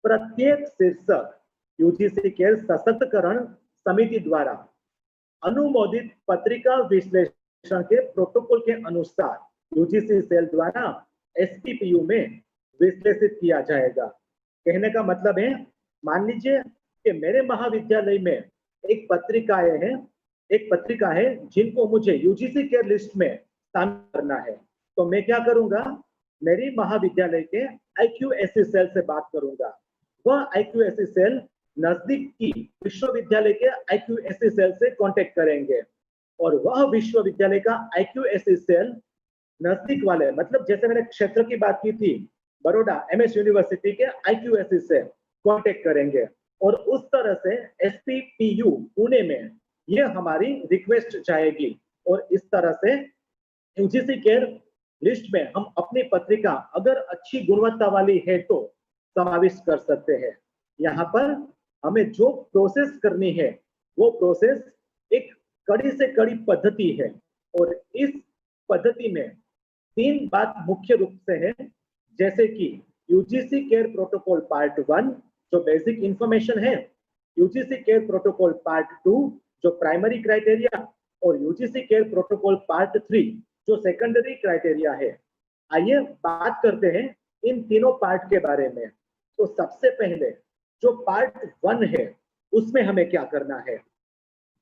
प्रत्येक शीर्षक यूजीसी केयर सशक्तिकरण समिति द्वारा अनुमोदित पत्रिका विश्लेषण के प्रोटोकॉल के अनुसार यूजीसी सेल द्वारा एसपीपीयू में विश्लेषित किया जाएगा। कहने का मतलब है, मान लीजिए कि मेरे महाविद्यालय में एक पत्रिका है जिनको मुझे यूजीसी केयर लिस्ट में शामिल करना है। तो मैं क्या करूंगा, मेरी महाविद्यालय के आईक्यूएससी सेल से बात करूंगा। वह आईक्यूएससी सेल नजदीक की विश्वविद्यालय के आईक्यूएससी सेल से कांटेक्ट करेंगे और वह विश्वविद्यालय का आईक्यूएससी सेल नजदीक वाले, मतलब जैसे मैंने क्षेत्र की बात की थी, बड़ौदा एमएस यूनिवर्सिटी के आईक्यूएससी से कांटेक्ट करेंगे और उस तरह से एसपीपीयू पुणे में ये हमारी रिक्वेस्ट जाएगी और इस तरह से यूजीसी केयर लिस्ट में हम अपनी पत्रिका अगर अच्छी गुणवत्ता वाली है तो समाविष्ट कर सकते हैं। यहाँ पर हमें जो प्रोसेस करनी है वो प्रोसेस एक कड़ी से कड़ी पद्धति है और इस पद्धति में 3 बात मुख्य रूप से है, जैसे कि यूजीसी केयर प्रोटोकॉल पार्ट 1 जो बेसिक इंफॉर्मेशन है, यूजीसी केयर प्रोटोकॉल पार्ट 2 जो प्राइमरी क्राइटेरिया और यूजीसी केयर प्रोटोकॉल पार्ट 3 जो सेकेंडरी क्राइटेरिया है। आइए बात करते हैं इन तीनों पार्ट के बारे में। तो सबसे पहले जो पार्ट 1 है उसमें हमें क्या करना है,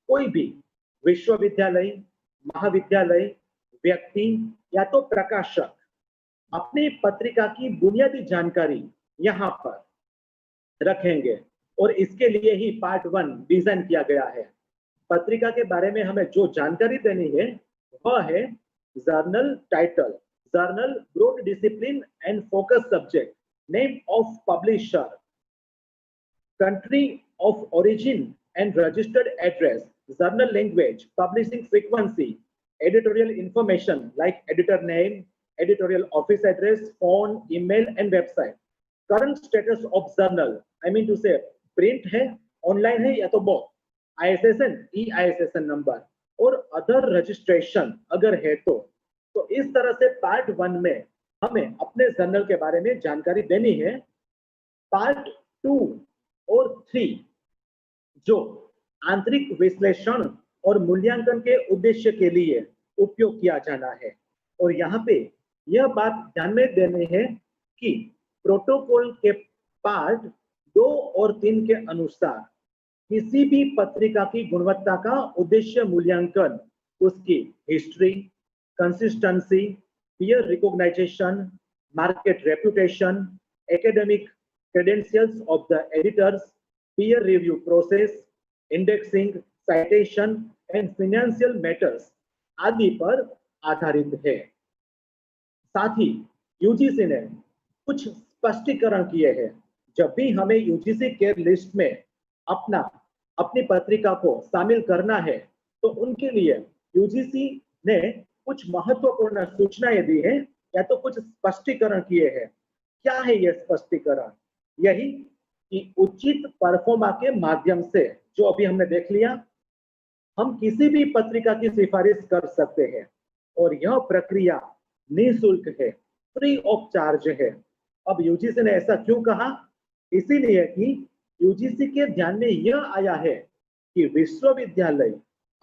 कोई भी विश्वविद्यालय, महाविद्यालय, व्यक्ति या तो प्रकाशक अपनी पत्रिका की बुनियादी जानकारी यहाँ पर रखेंगे और इसके लिए ही पार्ट 1 डिजाइन किया गया है। पत्रिका के बारे में हमें जो जानकारी देनी है वह है journal title, journal broad discipline and focus subject, name of publisher, country of origin and registered address, journal language, publishing frequency, editorial information like editor name, editorial office address, phone, email and website, current status of journal, I mean to say print है, online है या तो both, ISSN, E-ISSN number और other registration अगर है तो इस तरह से पार्ट 1 में हमें अपने जर्नल के बारे में जानकारी देनी है। पार्ट 2 और 3 जो आंतरिक विश्लेषण और मूल्यांकन के उद्देश्य के लिए उपयोग किया जाना है। और यहाँ पे यह बात ध्यान में देनी है कि प्रोटोकॉल के पार्ट 2 और 3 के अनुसार किसी भी पत्रिका की गुणवत्ता का उद्देश्य मूल्यांकन उसकी history, consistency, peer recognisation, market reputation, academic credentials of the editors, peer review process, indexing, citation and financial matters आदि पर आधारित है। साथ ही यूजीसी ने कुछ स्पष्टीकरण किए हैं। जब भी हमें यूजीसी केयर लिस्ट में अपनी पत्रिका को शामिल करना है तो उनके लिए यूजीसी ने कुछ महत्वपूर्ण सूचनाएं दी है या तो कुछ स्पष्टीकरण किए हैं। क्या है यह स्पष्टीकरण? यही कि उचित परफॉर्मा के माध्यम से, जो अभी हमने देख लिया, हम किसी भी पत्रिका की सिफारिश कर सकते हैं और यह प्रक्रिया निःशुल्क है, फ्री ऑफ चार्ज है। अब यूजीसी ने ऐसा क्यों कहा? इसीलिए कि यूजीसी के ध्यान में यह आया है कि विश्वविद्यालय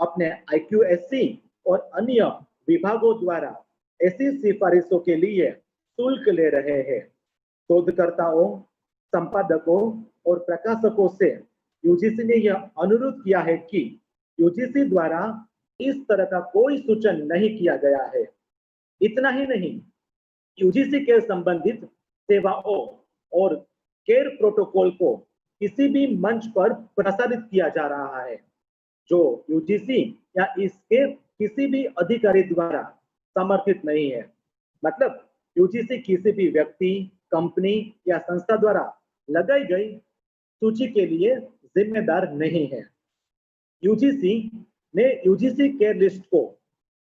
अपने आईक्यूएससी और अन्य विभागों द्वारा ऐसी सिफारिशों के लिए शुल्क ले रहे हैं। शोधकर्ताओं, संपादकों और प्रकाशकों से यूजीसी ने यह अनुरोध किया है कि यूजीसी द्वारा इस तरह का कोई सूचन नहीं किया गया है। इतना ही नहीं, यूजीसी के संबंधित सेवाओं और केयर प्रोटोकॉल को किसी भी मंच पर प्रसारित किया जा रहा है जो यूजीसी या इसके किसी भी अधिकारी द्वारा समर्थित नहीं है। मतलब यूजीसी किसी भी व्यक्ति, कंपनी या संस्था द्वारा लगाई गई सूची के लिए जिम्मेदार नहीं है। यूजीसी ने यूजीसी केयर लिस्ट को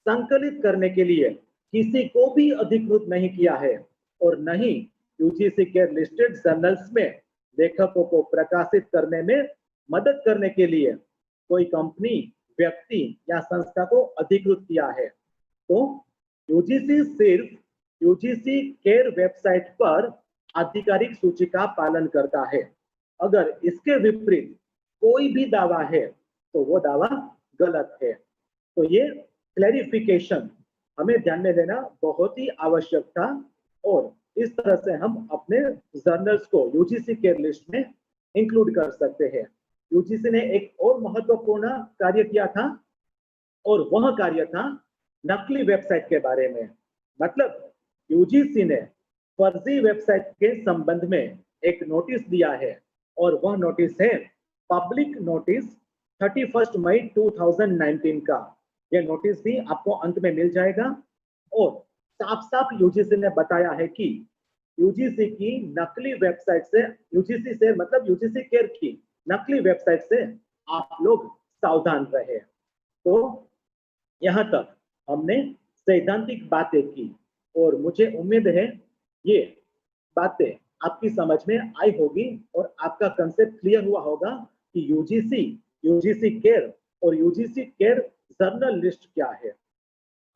संकलित करने के लिए किसी को भी अधिकृत नहीं किया है और न ही यूजीसी केयर लिस्टेड जर्नल्स में लेखकों को प्रकाशित करने में मदद करने के लिए कोई कंपनी, व्यक्ति या संस्था को अधिकृत किया है। तो यूजीसी सिर्फ यूजीसी केयर वेबसाइट पर आधिकारिक सूची का पालन करता है। अगर इसके विपरीत कोई भी दावा है तो वो दावा गलत है। तो ये क्लैरिफिकेशन हमें ध्यान में लेना बहुत ही आवश्यक था और इस तरह से हम अपने जर्नल्स को यूजीसी केयर लिस्ट में इंक्लूड कर सकते हैं। यूजीसी ने एक और महत्वपूर्ण कार्य किया था और वह कार्य था नकली वेबसाइट के बारे में। मतलब यूजीसी ने फर्जी वेबसाइट के संबंध में एक नोटिस दिया है और वह नोटिस है पब्लिक नोटिस 31 मई 2019 का। यह नोटिस भी आपको अंत में मिल जाएगा और साफ साफ यूजीसी ने बताया है कि यूजीसी की नकली वेबसाइट से, यूजीसी से मतलब यूजीसी केयर की नकली वेबसाइट से आप लोग सावधान रहे। तो यहाँ तक हमने सैद्धांतिक बातें की और मुझे उम्मीद है ये बातें आपकी समझ में आई होगी और आपका कंसेप्ट क्लियर हुआ होगा कि यूजीसी, यूजीसी केयर और यूजीसी केयर जर्नल लिस्ट क्या है।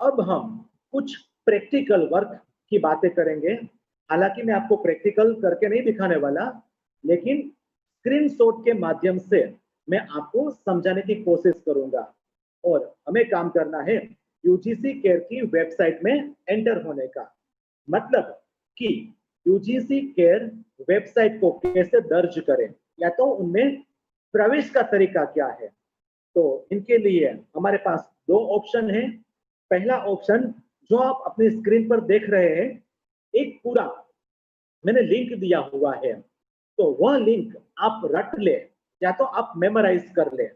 अब हम कुछ प्रैक्टिकल वर्क की बातें करेंगे। हालांकि मैं आपको प्रैक्टिकल करके नहीं दिखाने वाला, लेकिन स्क्रीनशॉट के माध्यम से मैं आपको समझाने की कोशिश करूंगा। और हमें काम करना है यूजीसी केयर की वेबसाइट में एंटर होने का। मतलब कि यूजीसी केयर वेबसाइट को कैसे दर्ज करें या तो उनमें प्रवेश का तरीका क्या है। तो इनके लिए हमारे पास दो ऑप्शन हैं। पहला ऑप्शन जो आप अपनी स्क्रीन पर देख रहे हैं, एक पूरा मैंने लिंक दिया हुआ है, तो वह लिंक आप रट ले या तो आप मेमोराइज कर ले।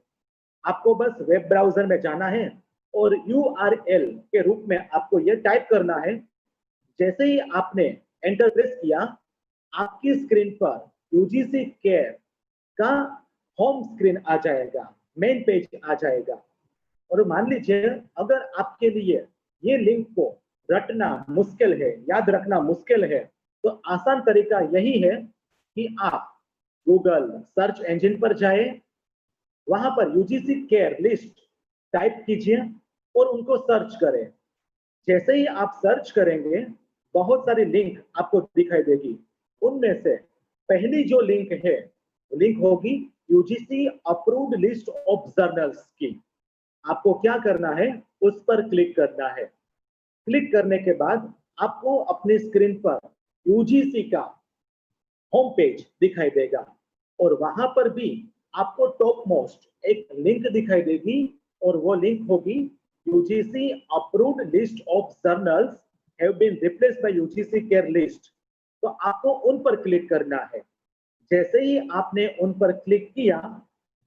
आपको बस वेब ब्राउजर में जाना है और URL के रूप में आपको यह टाइप करना है। जैसे ही आपने एंटर प्रेस किया, आपकी स्क्रीन पर यूजीसी केयर का होम स्क्रीन आ जाएगा, मेन पेज आ जाएगा। और मान लीजिए अगर आपके लिए ये लिंक को रटना मुश्किल है, याद रखना मुश्किल है, तो आसान तरीका यही है कि आप गूगल सर्च इंजन पर जाए, वहां पर यूजीसी केयर लिस्ट टाइप कीजिए और उनको सर्च करें। जैसे ही आप सर्च करेंगे, बहुत सारी लिंक आपको दिखाई देगी। उनमें से पहली जो लिंक है, लिंक होगी UGC approved list of journals की। आपको क्या करना है, उस पर क्लिक करना है। क्लिक करने के बाद आपको अपनी स्क्रीन पर यूजीसी का होम पेज दिखाई देगा और वहां पर भी आपको टॉप मोस्ट एक लिंक दिखाई देगी और वो लिंक होगी UGC approved list of journals have been replaced by UGC care list. तो आपको उन पर क्लिक करना है। जैसे ही आपने उन पर क्लिक किया,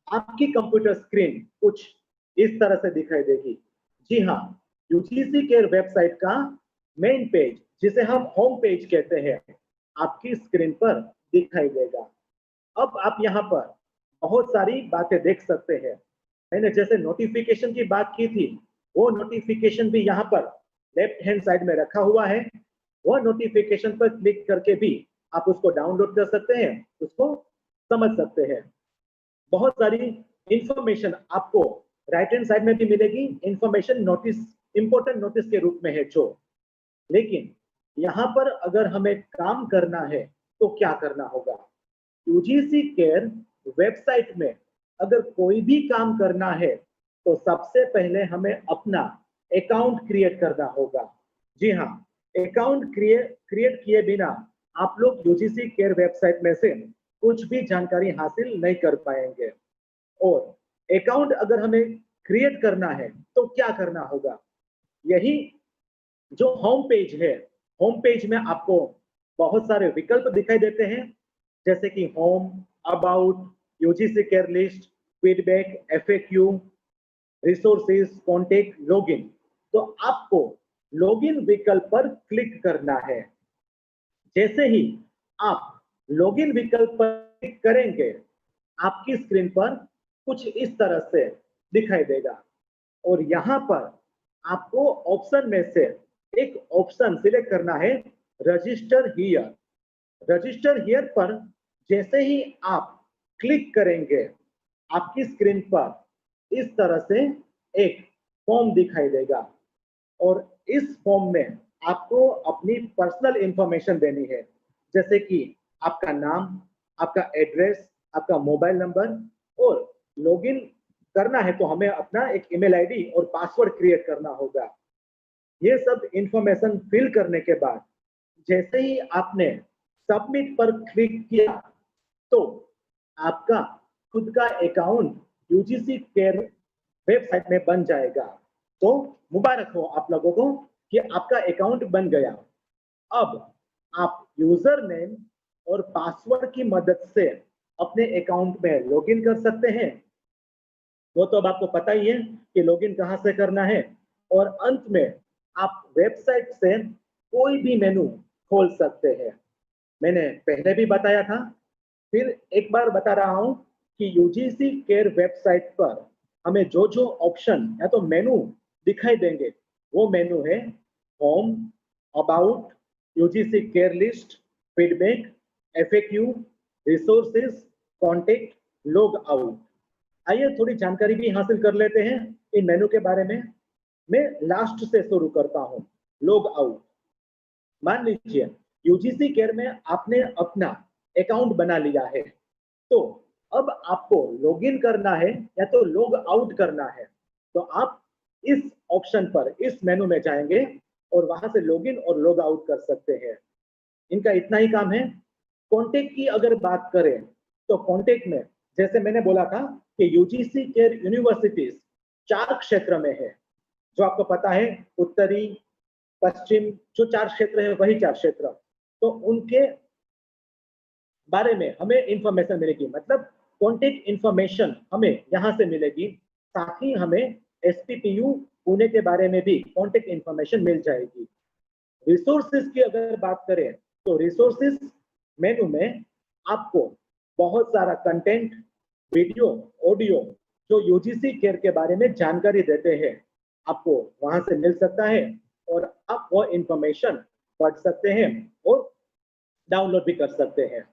आपकी कंप्यूटर स्क्रीन कुछ इस तरह से दिखाई देगी। जी हाँ, यूजीसी केयर वेबसाइट का मेन पेज, जिसे हम होम पेज कहते हैं, आपकी स्क्रीन पर दिखाई देगा। अब आप यहाँ पर बहुत सारी बातें देख सकते हैं। मैंने जैसे नोटिफिकेशन की बात की थी, वो नोटिफिकेशन भी यहाँ पर लेफ्ट हैंड साइड में रखा हुआ है। वो नोटिफिकेशन पर क्लिक करके भी आप उसको डाउनलोड कर सकते हैं, उसको समझ सकते हैं। बहुत सारी इंफॉर्मेशन आपको राइट हैंड साइड में भी मिलेगी। इंफॉर्मेशन नोटिस, इंपॉर्टेंट नोटिस के रूप में है जो। लेकिन यहाँ पर अगर हमें काम करना है तो क्या करना होगा? यूजीसी केयर वेबसाइट में अगर कोई भी काम करना है तो सबसे पहले हमें अपना अकाउंट क्रिएट करना होगा। जी हाँ, अकाउंट क्रिएट किए बिना आप लोग यूजीसी केयर वेबसाइट में से कुछ भी जानकारी हासिल नहीं कर पाएंगे। और अकाउंट अगर हमें क्रिएट करना है तो क्या करना होगा? यही जो होम पेज है, होम पेज में आपको बहुत सारे विकल्प दिखाई देते हैं, जैसे कि home, about, UGC care list, feedback, FAQ, resources, contact, login. तो आपको लॉगिन विकल्प पर क्लिक करना है। जैसे ही आप लॉगिन विकल्प पर क्लिक करेंगे, आपकी स्क्रीन पर कुछ इस तरह से दिखाई देगा और यहाँ पर आपको ऑप्शन में से एक ऑप्शन सिलेक्ट करना है, रजिस्टर हियर। रजिस्टर हियर पर जैसे ही आप क्लिक करेंगे, आपकी स्क्रीन पर इस तरह से एक फॉर्म दिखाई देगा और इस फॉर्म में आपको अपनी पर्सनल इंफॉर्मेशन देनी है, जैसे कि आपका नाम, आपका एड्रेस, आपका मोबाइल नंबर। और लॉगिन करना है तो हमें अपना एक ईमेल आईडी और पासवर्ड क्रिएट करना होगा। ये सब इंफॉर्मेशन फिल करने के बाद जैसे ही आपने सबमिट पर क्लिक किया तो आपका खुद का अकाउंट यूजीसी केयर वेबसाइट में बन जाएगा। तो मुबारक हो आप लोगों को कि आपका अकाउंट बन गया। अब आप यूजर नेम और पासवर्ड की मदद से अपने अकाउंट में लॉगिन कर सकते हैं। वो तो अब आपको पता ही है कि लॉगिन कहां से करना है। और अंत में आप वेबसाइट से कोई भी मेनू खोल सकते हैं। मैंने पहले भी बताया था, फिर एक बार बता रहा हूं कि यूजीसी केयर वेबसाइट पर हमें जो जो ऑप्शन या तो मेनू दिखाई देंगे, वो मेनू है home, about, UGC care list, feedback, FAQ, resources, contact, log out. आइए थोड़ी जानकारी भी हासिल कर लेते हैं इन मेनू के बारे में। मैं लास्ट से शुरू करता हूं, लॉग आउट। मान लीजिए यूजीसी केयर में आपने अपना अकाउंट बना लिया है, तो अब आपको लॉगिन करना है या तो लॉग आउट करना है, तो आप इस ऑप्शन पर, इस मेनू में जाएंगे और वहां से लॉगिन और लॉग आउट कर सकते हैं। इनका इतना ही काम है। कॉन्टेक्ट की अगर बात करें तो कॉन्टेक्ट में जैसे मैंने बोला था कि यूजीसी केयर यूनिवर्सिटीज 4 क्षेत्र में है, जो आपको पता है, उत्तरी, पश्चिम, जो 4 क्षेत्र है वही 4 क्षेत्र। तो उनके बारे में हमें इंफॉर्मेशन मिलेगी, मतलब कॉन्टेक्ट इंफॉर्मेशन हमें यहाँ से मिलेगी। साथ ही हमें एसपीपीयू पुणे के बारे में भी कॉन्टेक्ट इंफॉर्मेशन मिल जाएगी। रिसोर्सेज की अगर बात करें तो रिसोर्सेज मेनू में आपको बहुत सारा कंटेंट, वीडियो, ऑडियो जो यूजीसी केयर के बारे में जानकारी देते हैं, आपको वहां से मिल सकता है और आप वो इंफॉर्मेशन पढ़ सकते हैं और डाउनलोड भी कर सकते हैं।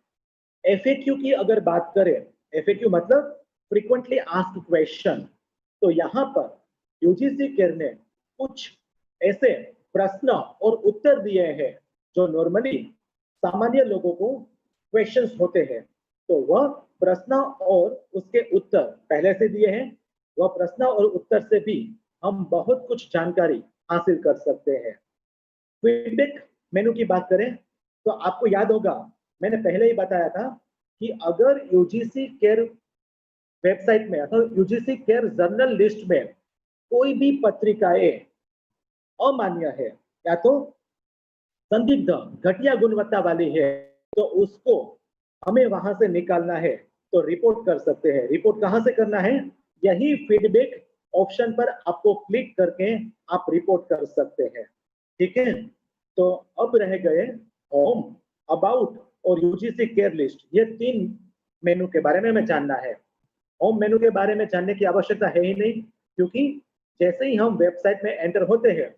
एफएक्यू की अगर बात करें, एफएक्यू मतलब फ्रीक्वेंटली आस्क्ड क्वेश्चन, तो यहाँ पर यूजीसी केयर ने कुछ ऐसे प्रश्न और उत्तर दिए हैं जो नॉर्मली सामान्य लोगों को क्वेश्चंस होते हैं, तो वह प्रश्न और उसके उत्तर पहले से दिए हैं। वह प्रश्न और उत्तर से भी हम बहुत कुछ जानकारी हासिल कर सकते हैं। फीडबैक मेनू की बात करें तो आपको याद होगा, मैंने पहले ही बताया था कि अगर यूजीसी केयर वेबसाइट में अथवा यूजीसी केयर जर्नल लिस्ट में कोई भी पत्रिकाएं अमान्य है या तो संदिग्ध घटिया गुणवत्ता वाली है, तो उसको हमें वहां से निकालना है तो रिपोर्ट कर सकते हैं। रिपोर्ट कहां से करना है? यही फीडबैक ऑप्शन पर आपको क्लिक करके आप रिपोर्ट कर सकते हैं। ठीक है, तो अब रह गए होम, अबाउट और यूजीसी केयर लिस्ट। ये 3 मेनू के बारे में हमें जानना है। होम मेनू के बारे में जानने की आवश्यकता है ही नहीं, क्योंकि जैसे ही हम वेबसाइट में एंटर होते हैं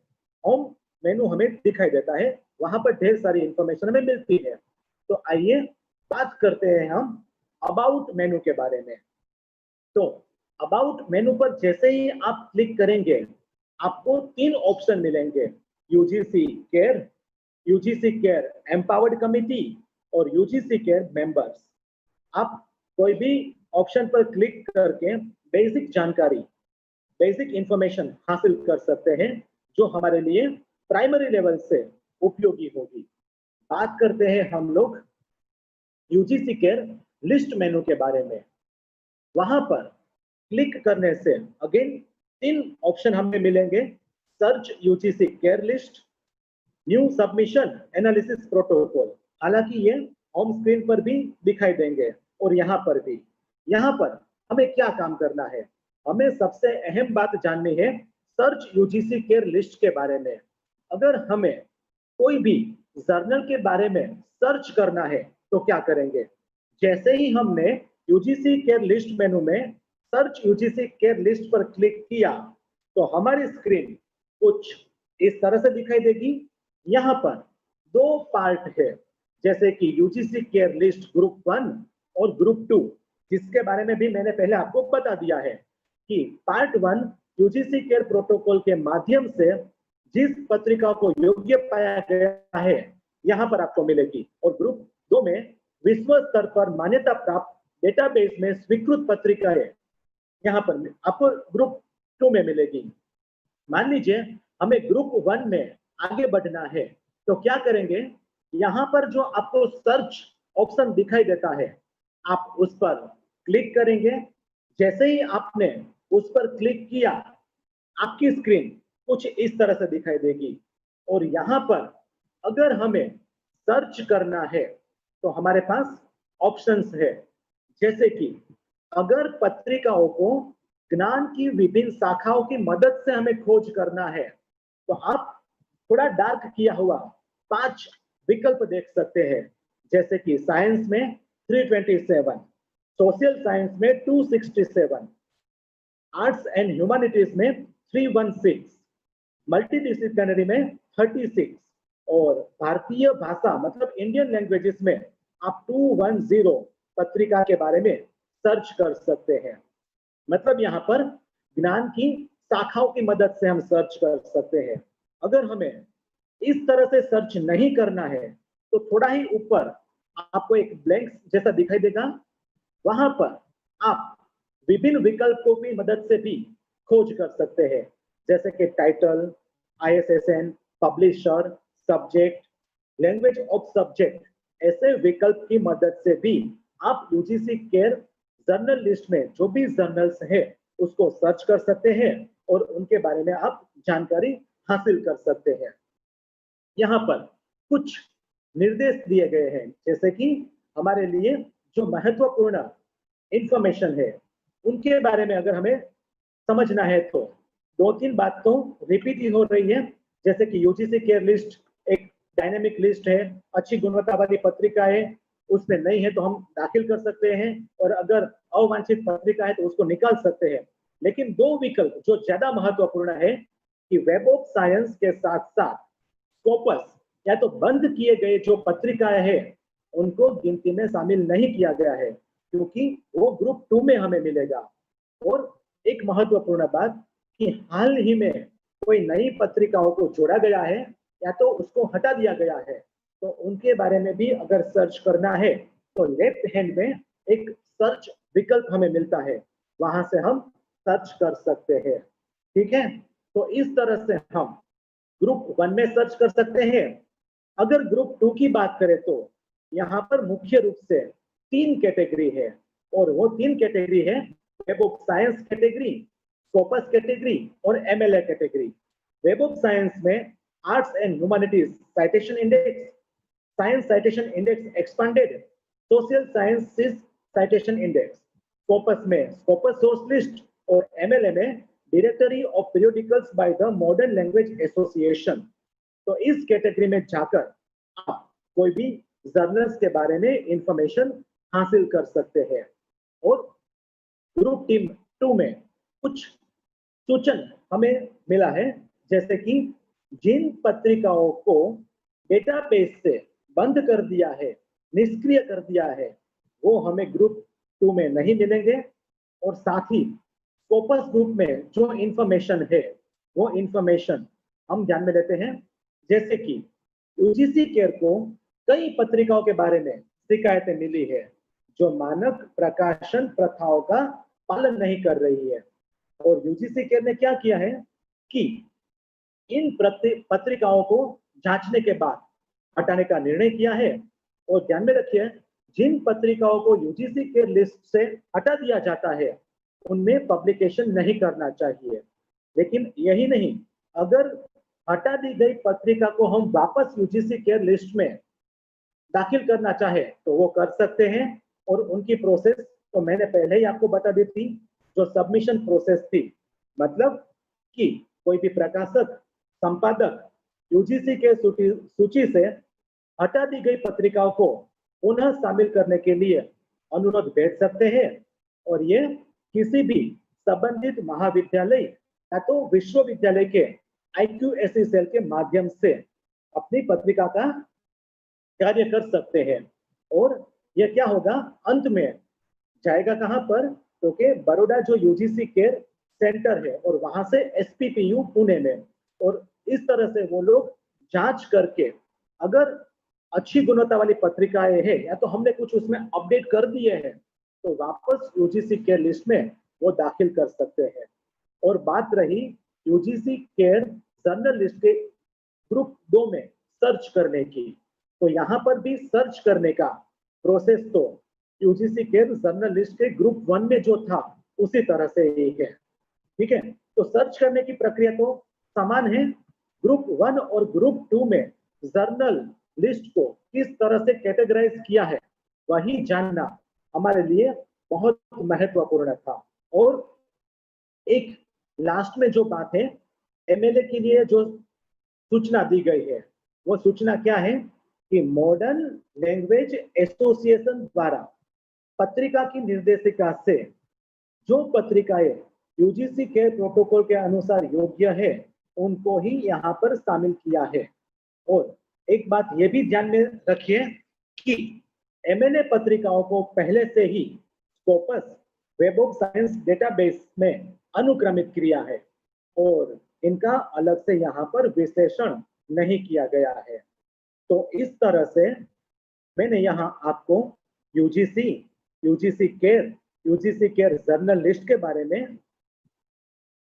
होम मेनू हमें दिखाई देता है, वहां पर ढेर सारी इंफॉर्मेशन हमें मिलती है। तो आइए बात करते हैं हम अबाउट मेनू के बारे में। तो अबाउट मेनू पर जैसे ही आप क्लिक करेंगे आपको 3 ऑप्शन मिलेंगे, यूजीसी केयर एम्पावर्ड कमिटी और यूजीसी केयर मेंबर्स। आप कोई भी ऑप्शन पर क्लिक करके बेसिक जानकारी, बेसिक इंफॉर्मेशन हासिल कर सकते हैं जो हमारे लिए प्राइमरी लेवल से उपयोगी होगी। बात करते हैं हम लोग यूजीसी केयर लिस्ट मेनू के बारे में। वहां पर क्लिक करने से अगेन 3 ऑप्शन हमें मिलेंगे, search UGC care list, new submission analysis protocol. हालांकि ये होम स्क्रीन पर भी दिखाई देंगे और यहाँ पर भी। यहाँ पर हमें क्या काम करना है? हमें सबसे अहम बात जाननी है सर्च यूजीसी केयर लिस्ट के बारे में। अगर हमें कोई भी जर्नल के बारे में सर्च करना है तो क्या करेंगे? जैसे ही हमने यूजीसी केयर लिस्ट मेनू में सर्च यूजीसी केयर लिस्ट पर क्लिक किया तो हमारी स्क्रीन कुछ इस तरह से दिखाई देगी। यहाँ पर 2 पार्ट है, जैसे कि यूजीसी केयर लिस्ट ग्रुप 1 और ग्रुप 2, जिसके बारे में भी मैंने पहले आपको बता दिया है कि पार्ट 1 यूजीसी केयर प्रोटोकॉल के माध्यम से जिस पत्रिका को योग्य पाया गया है यहाँ पर आपको मिलेगी, और ग्रुप 2 में विश्व स्तर पर मान्यता प्राप्त डेटाबेस में स्वीकृत पत्रिका है, यहाँ पर आपको ग्रुप 2 में मिलेगी। मान लीजिए हमें ग्रुप 1 में आगे बढ़ना है तो क्या करेंगे? यहाँ पर जो आपको सर्च ऑप्शन दिखाई देता है आप उस पर क्लिक करेंगे। जैसे ही आपने उस पर क्लिक किया आपकी स्क्रीन कुछ इस तरह से दिखाई देगी, और यहाँ पर अगर हमें सर्च करना है तो हमारे पास ऑप्शंस है, जैसे कि अगर पत्रिकाओं को ज्ञान की विभिन्न शाखाओं की मदद से हमें खोज करना है तो आप थोड़ा डार्क किया हुआ 5 विकल्प देख सकते हैं, जैसे कि साइंस में 327, सोशल साइंस में 267, आर्ट्स एंड ह्यूमैनिटीज में 316, मल्टीडिसिप्लिनरी में 36 और भारतीय भाषा मतलब इंडियन लैंग्वेजेस में आप 210 पत्रिका के बारे में सर्च कर सकते हैं। मतलब यहाँ पर ज्ञान की शाखाओं की मदद से हम सर्च कर सकते हैं। अगर हमें इस तरह से सर्च नहीं करना है तो थोड़ा ही ऊपर आपको एक ब्लैंक जैसा दिखाई देगा, वहां पर आप विभिन्न विकल्पों की मदद से भी खोज कर सकते हैं, जैसे कि title, ISSN, publisher, subject, language of subject. ऐसे विकल्प की मदद से भी आप यूजीसी केयर जर्नल लिस्ट में जो भी जर्नल्स है उसको सर्च कर सकते हैं और उनके बारे में आप जानकारी हासिल कर सकते हैं। यहाँ पर कुछ निर्देश दिए गए हैं, जैसे कि हमारे लिए जो महत्वपूर्ण इंफॉर्मेशन है उनके बारे में अगर हमें समझना है तो 2-3 बात तो रिपीट ही हो रही है, जैसे कि यूजीसी केयर लिस्ट एक डायनेमिक लिस्ट है, अच्छी गुणवत्ता वाली पत्रिका है, उसमें नहीं है तो हम दाखिल कर सकते हैं, और अगर अवांछित पत्रिका है तो उसको निकाल सकते हैं। लेकिन 2 विकल्प जो ज्यादा महत्वपूर्ण है कि वेब ऑफ साइंस के साथ साथ स्कोपस या तो बंद किए गए जो पत्रिकाएं हैं उनको गिनती में शामिल नहीं किया गया है, क्योंकि वो ग्रुप 2 में हमें मिलेगा। और एक महत्वपूर्ण बात कि हाल ही में कोई नई पत्रिकाओं को जोड़ा गया है या तो उसको हटा दिया गया है, तो उनके बारे में भी अगर सर्च करना है तो लेफ्ट हैंड में एक सर्च विकल्प हमें मिलता है, वहां से हम सर्च कर सकते हैं। ठीक है, तो इस तरह से हम ग्रुप 1 में सर्च कर सकते हैं। अगर ग्रुप 2 की बात करें तो यहाँ पर मुख्य रूप से 3 कैटेगरी है, और वो 3 कैटेगरी है web of science category, Scopus category और MLA category. Web of science में arts and humanities citation index, science citation index expanded, social sciences citation index. Scopus में स्कोपस सोर्स लिस्ट और एमएलए में directory of periodicals by the modern language association. तो इस category में जाकर आप कोई भी जर्नल्स के बारे में इंफॉर्मेशन हासिल कर सकते हैं। और ग्रुप टीम 2 में कुछ सूचन हमें मिला है, जैसे कि जिन पत्रिकाओं को डेटाबेस से बंद कर दिया है, निष्क्रिय कर दिया है, वो हमें ग्रुप 2 में नहीं मिलेंगे। और साथ ही स्कोपस ग्रुप में जो इंफॉर्मेशन है वो इंफॉर्मेशन हम ध्यान में लेते हैं, जैसे कि यूजीसी केयर को कई पत्रिकाओं के बारे में शिकायतें मिली है जो मानक प्रकाशन प्रथाओं का पालन नहीं कर रही है। और यूजीसी केयर ने क्या किया है कि इन पत्रिकाओं को जांचने के बाद हटाने का निर्णय किया है। और ध्यान में रखिए, जिन पत्रिकाओं को यूजीसी केयर लिस्ट से हटा दिया जाता है उनमें पब्लिकेशन नहीं करना चाहिए। लेकिन यही नहीं, अगर हटा दी गई पत्रिका को हम वापस यूजीसी केयर लिस्ट में दाखिल करना चाहे तो वो कर सकते हैं। और उनकी प्रोसेस तो मैंने पहले ही आपको बता दी थी, जो सबमिशन प्रोसेस थी, मतलब कि कोई भी प्रकाशक, संपादक यूजीसी के सूची से हटा दी गई पत्रिकाओं को पुनः शामिल करने के लिए अनुरोध भेज सकते हैं। और ये किसी भी संबंधित महाविद्यालय या तो विश्वविद्यालय के IQAC सेल के माध्यम से अपनी पत्रिका का कार्य कर सकते हैं। और यह क्या होगा, अंत में जाएगा कहां पर, तो कि बड़ौदा जो यूजीसी केयर सेंटर है और वहां से SPPU पुणे में। और इस तरह से वो लोग जांच करके अगर अच्छी गुणवत्ता वाली पत्रिकाएं हैं या तो हमने कुछ उसमें अपडेट कर दिए हैं तो वापस यूजीसी केयर लिस्ट में वो दाखिल कर सकते हैं। और बात रही यूजीसी केयर जर्नल लिस्ट के ग्रुप 2 में सर्च करने की, तो यहाँ पर भी सर्च करने का प्रोसेस तो यूजीसी केयर जर्नल लिस्ट के ग्रुप 1 में जो था उसी तरह से ही है। ठीक है, तो सर्च करने की प्रक्रिया तो समान है। ग्रुप 1 और ग्रुप 2 में जर्नल लिस्ट को किस तरह से कैटेगराइज किया है वही जानना हमारे लिए बहुत महत्वपूर्ण था। और एक लास्ट में जो बात है, एमएलए के लिए जो सूचना दी गई है वो सूचना क्या है कि मॉडर्न लैंग्वेज एसोसिएशन द्वारा पत्रिका की निर्देशिका से जो पत्रिकाएं यूजीसी के प्रोटोकॉल के अनुसार योग्य है उनको ही यहाँ पर शामिल किया है। और एक बात ये भी ध्यान में रखिए कि एमएलए पत्रिकाओं को पहले से ही Scopus web of science database में अनुक्रमित किया है और इनका अलग से यहाँ पर विश्लेषण नहीं किया गया है। तो इस तरह से मैंने यहाँ आपको यूजीसी केयर जर्नल लिस्ट के बारे में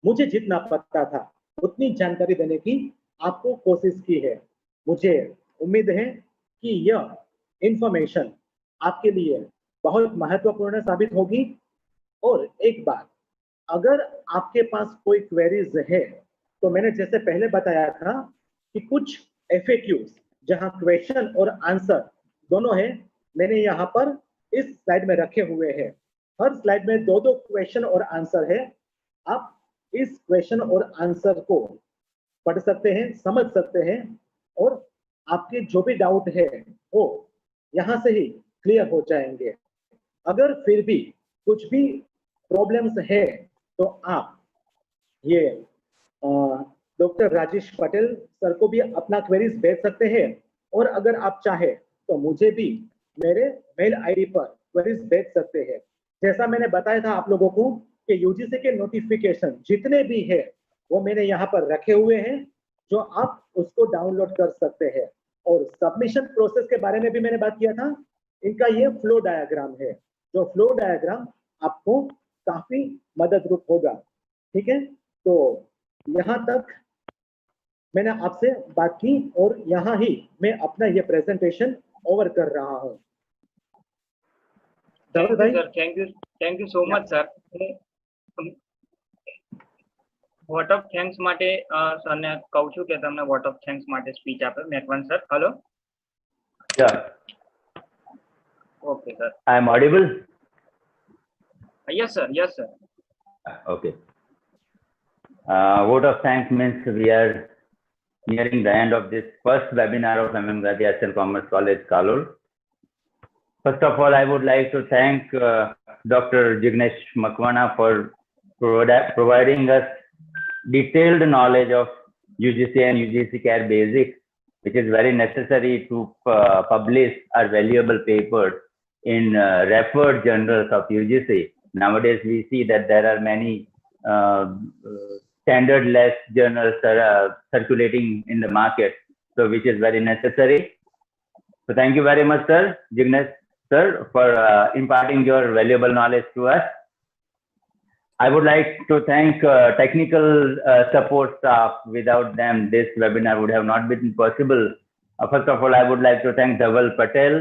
मुझे जितना पता था उतनी जानकारी देने की आपको कोशिश की है। मुझे उम्मीद है कि यह इंफॉर्मेशन आपके लिए बहुत महत्वपूर्ण साबित होगी। और एक बात, अगर आपके पास कोई क्वेरीज है तो मैंने जैसे पहले बताया था कि कुछ FAQs जहां क्वेश्चन और आंसर दोनों है, मैंने यहाँ पर इस स्लाइड में रखे हुए हैं। हर स्लाइड में 2-2 क्वेश्चन और आंसर है। आप इस क्वेश्चन और आंसर को पढ़ सकते हैं, समझ सकते हैं और आपके जो भी डाउट है वो यहाँ से ही क्लियर हो जाएंगे। अगर फिर भी कुछ भी प्रॉब्लम्स है तो आप ये डॉक्टर राजेश पटेल सर को भी अपना क्वेरीज भेज सकते हैं। और अगर आप चाहे तो मुझे भी मेरे मेल आईडी पर क्वेरीज भेज सकते हैं। जैसा मैंने बताया था आप लोगों को कि यूजीसी के नोटिफिकेशन जितने भी है वो मैंने यहाँ पर रखे हुए हैं, जो आप उसको डाउनलोड कर सकते हैं। और सबमिशन प्रोसेस के बारे में भी मैंने बात किया था। इनका ये फ्लो डायग्राम है, जो फ्लो डायग्राम आपको काफी मददरूप होगा। ठीक है, तो यहाँ तक मैंने आपसे बात की और यहाँ ही मैं अपना ये प्रेजेंटेशन ओवर कर रहा हूँ। धवल भाई, sir thank you so much sir. Vote of thanks માટે સરને કહું છું કે તમને વોટ ઓફ થેન્ક્સ માટે સ્પીચ આપે. Macwan sir, hello. Yeah, okay sir. I am audible. Yes sir. Okay. Vote of thanks means we are nearing the end of this first webinar of MM Gandhi Arts and Commerce College, Kalur. First of all, I would like to thank Dr. Jignesh Makwana for providing us detailed knowledge of UGC and UGC Care Basics, which is very necessary to publish our valuable papers in referred journals of UGC. Nowadays, we see that there are many standard-less journals circulating in the market, so which is very necessary. So thank you very much, sir, Jignesh sir, for imparting your valuable knowledge to us. I would like to thank technical support staff. Without them, this webinar would have not been possible. First of all, I would like to thank Dhaval Patel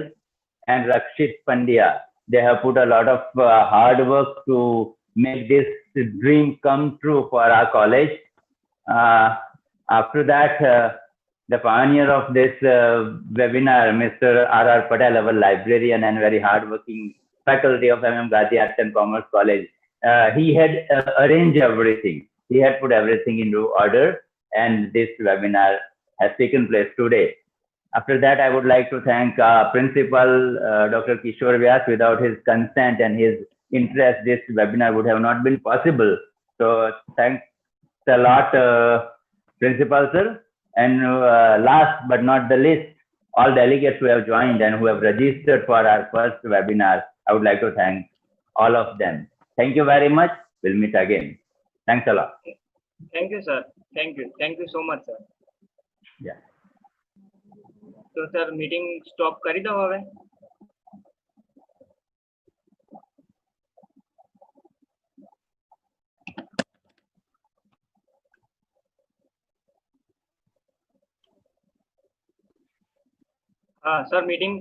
and Rakshit Pandya. They have put a lot of hard work to make this dream come true for our college. After that, the pioneer of this webinar, Mr. R.R. Patel, our librarian and very hardworking faculty of MM Gandhi Arts and Commerce College, he had arranged everything. He had put everything into order, and this webinar has taken place today. After that, I would like to thank Principal Dr. Kishore Vyas. Without his consent and his interest, this webinar would have not been possible. So thanks a lot, Principal sir. And last but not the least, all delegates who have joined and who have registered for our first webinar, I would like to thank all of them. Thank you very much. We'll meet again. Thanks a lot. Thank you sir. Thank you so much sir. Yeah. તો sir meeting stop કરી દો હવે. હા sir, meeting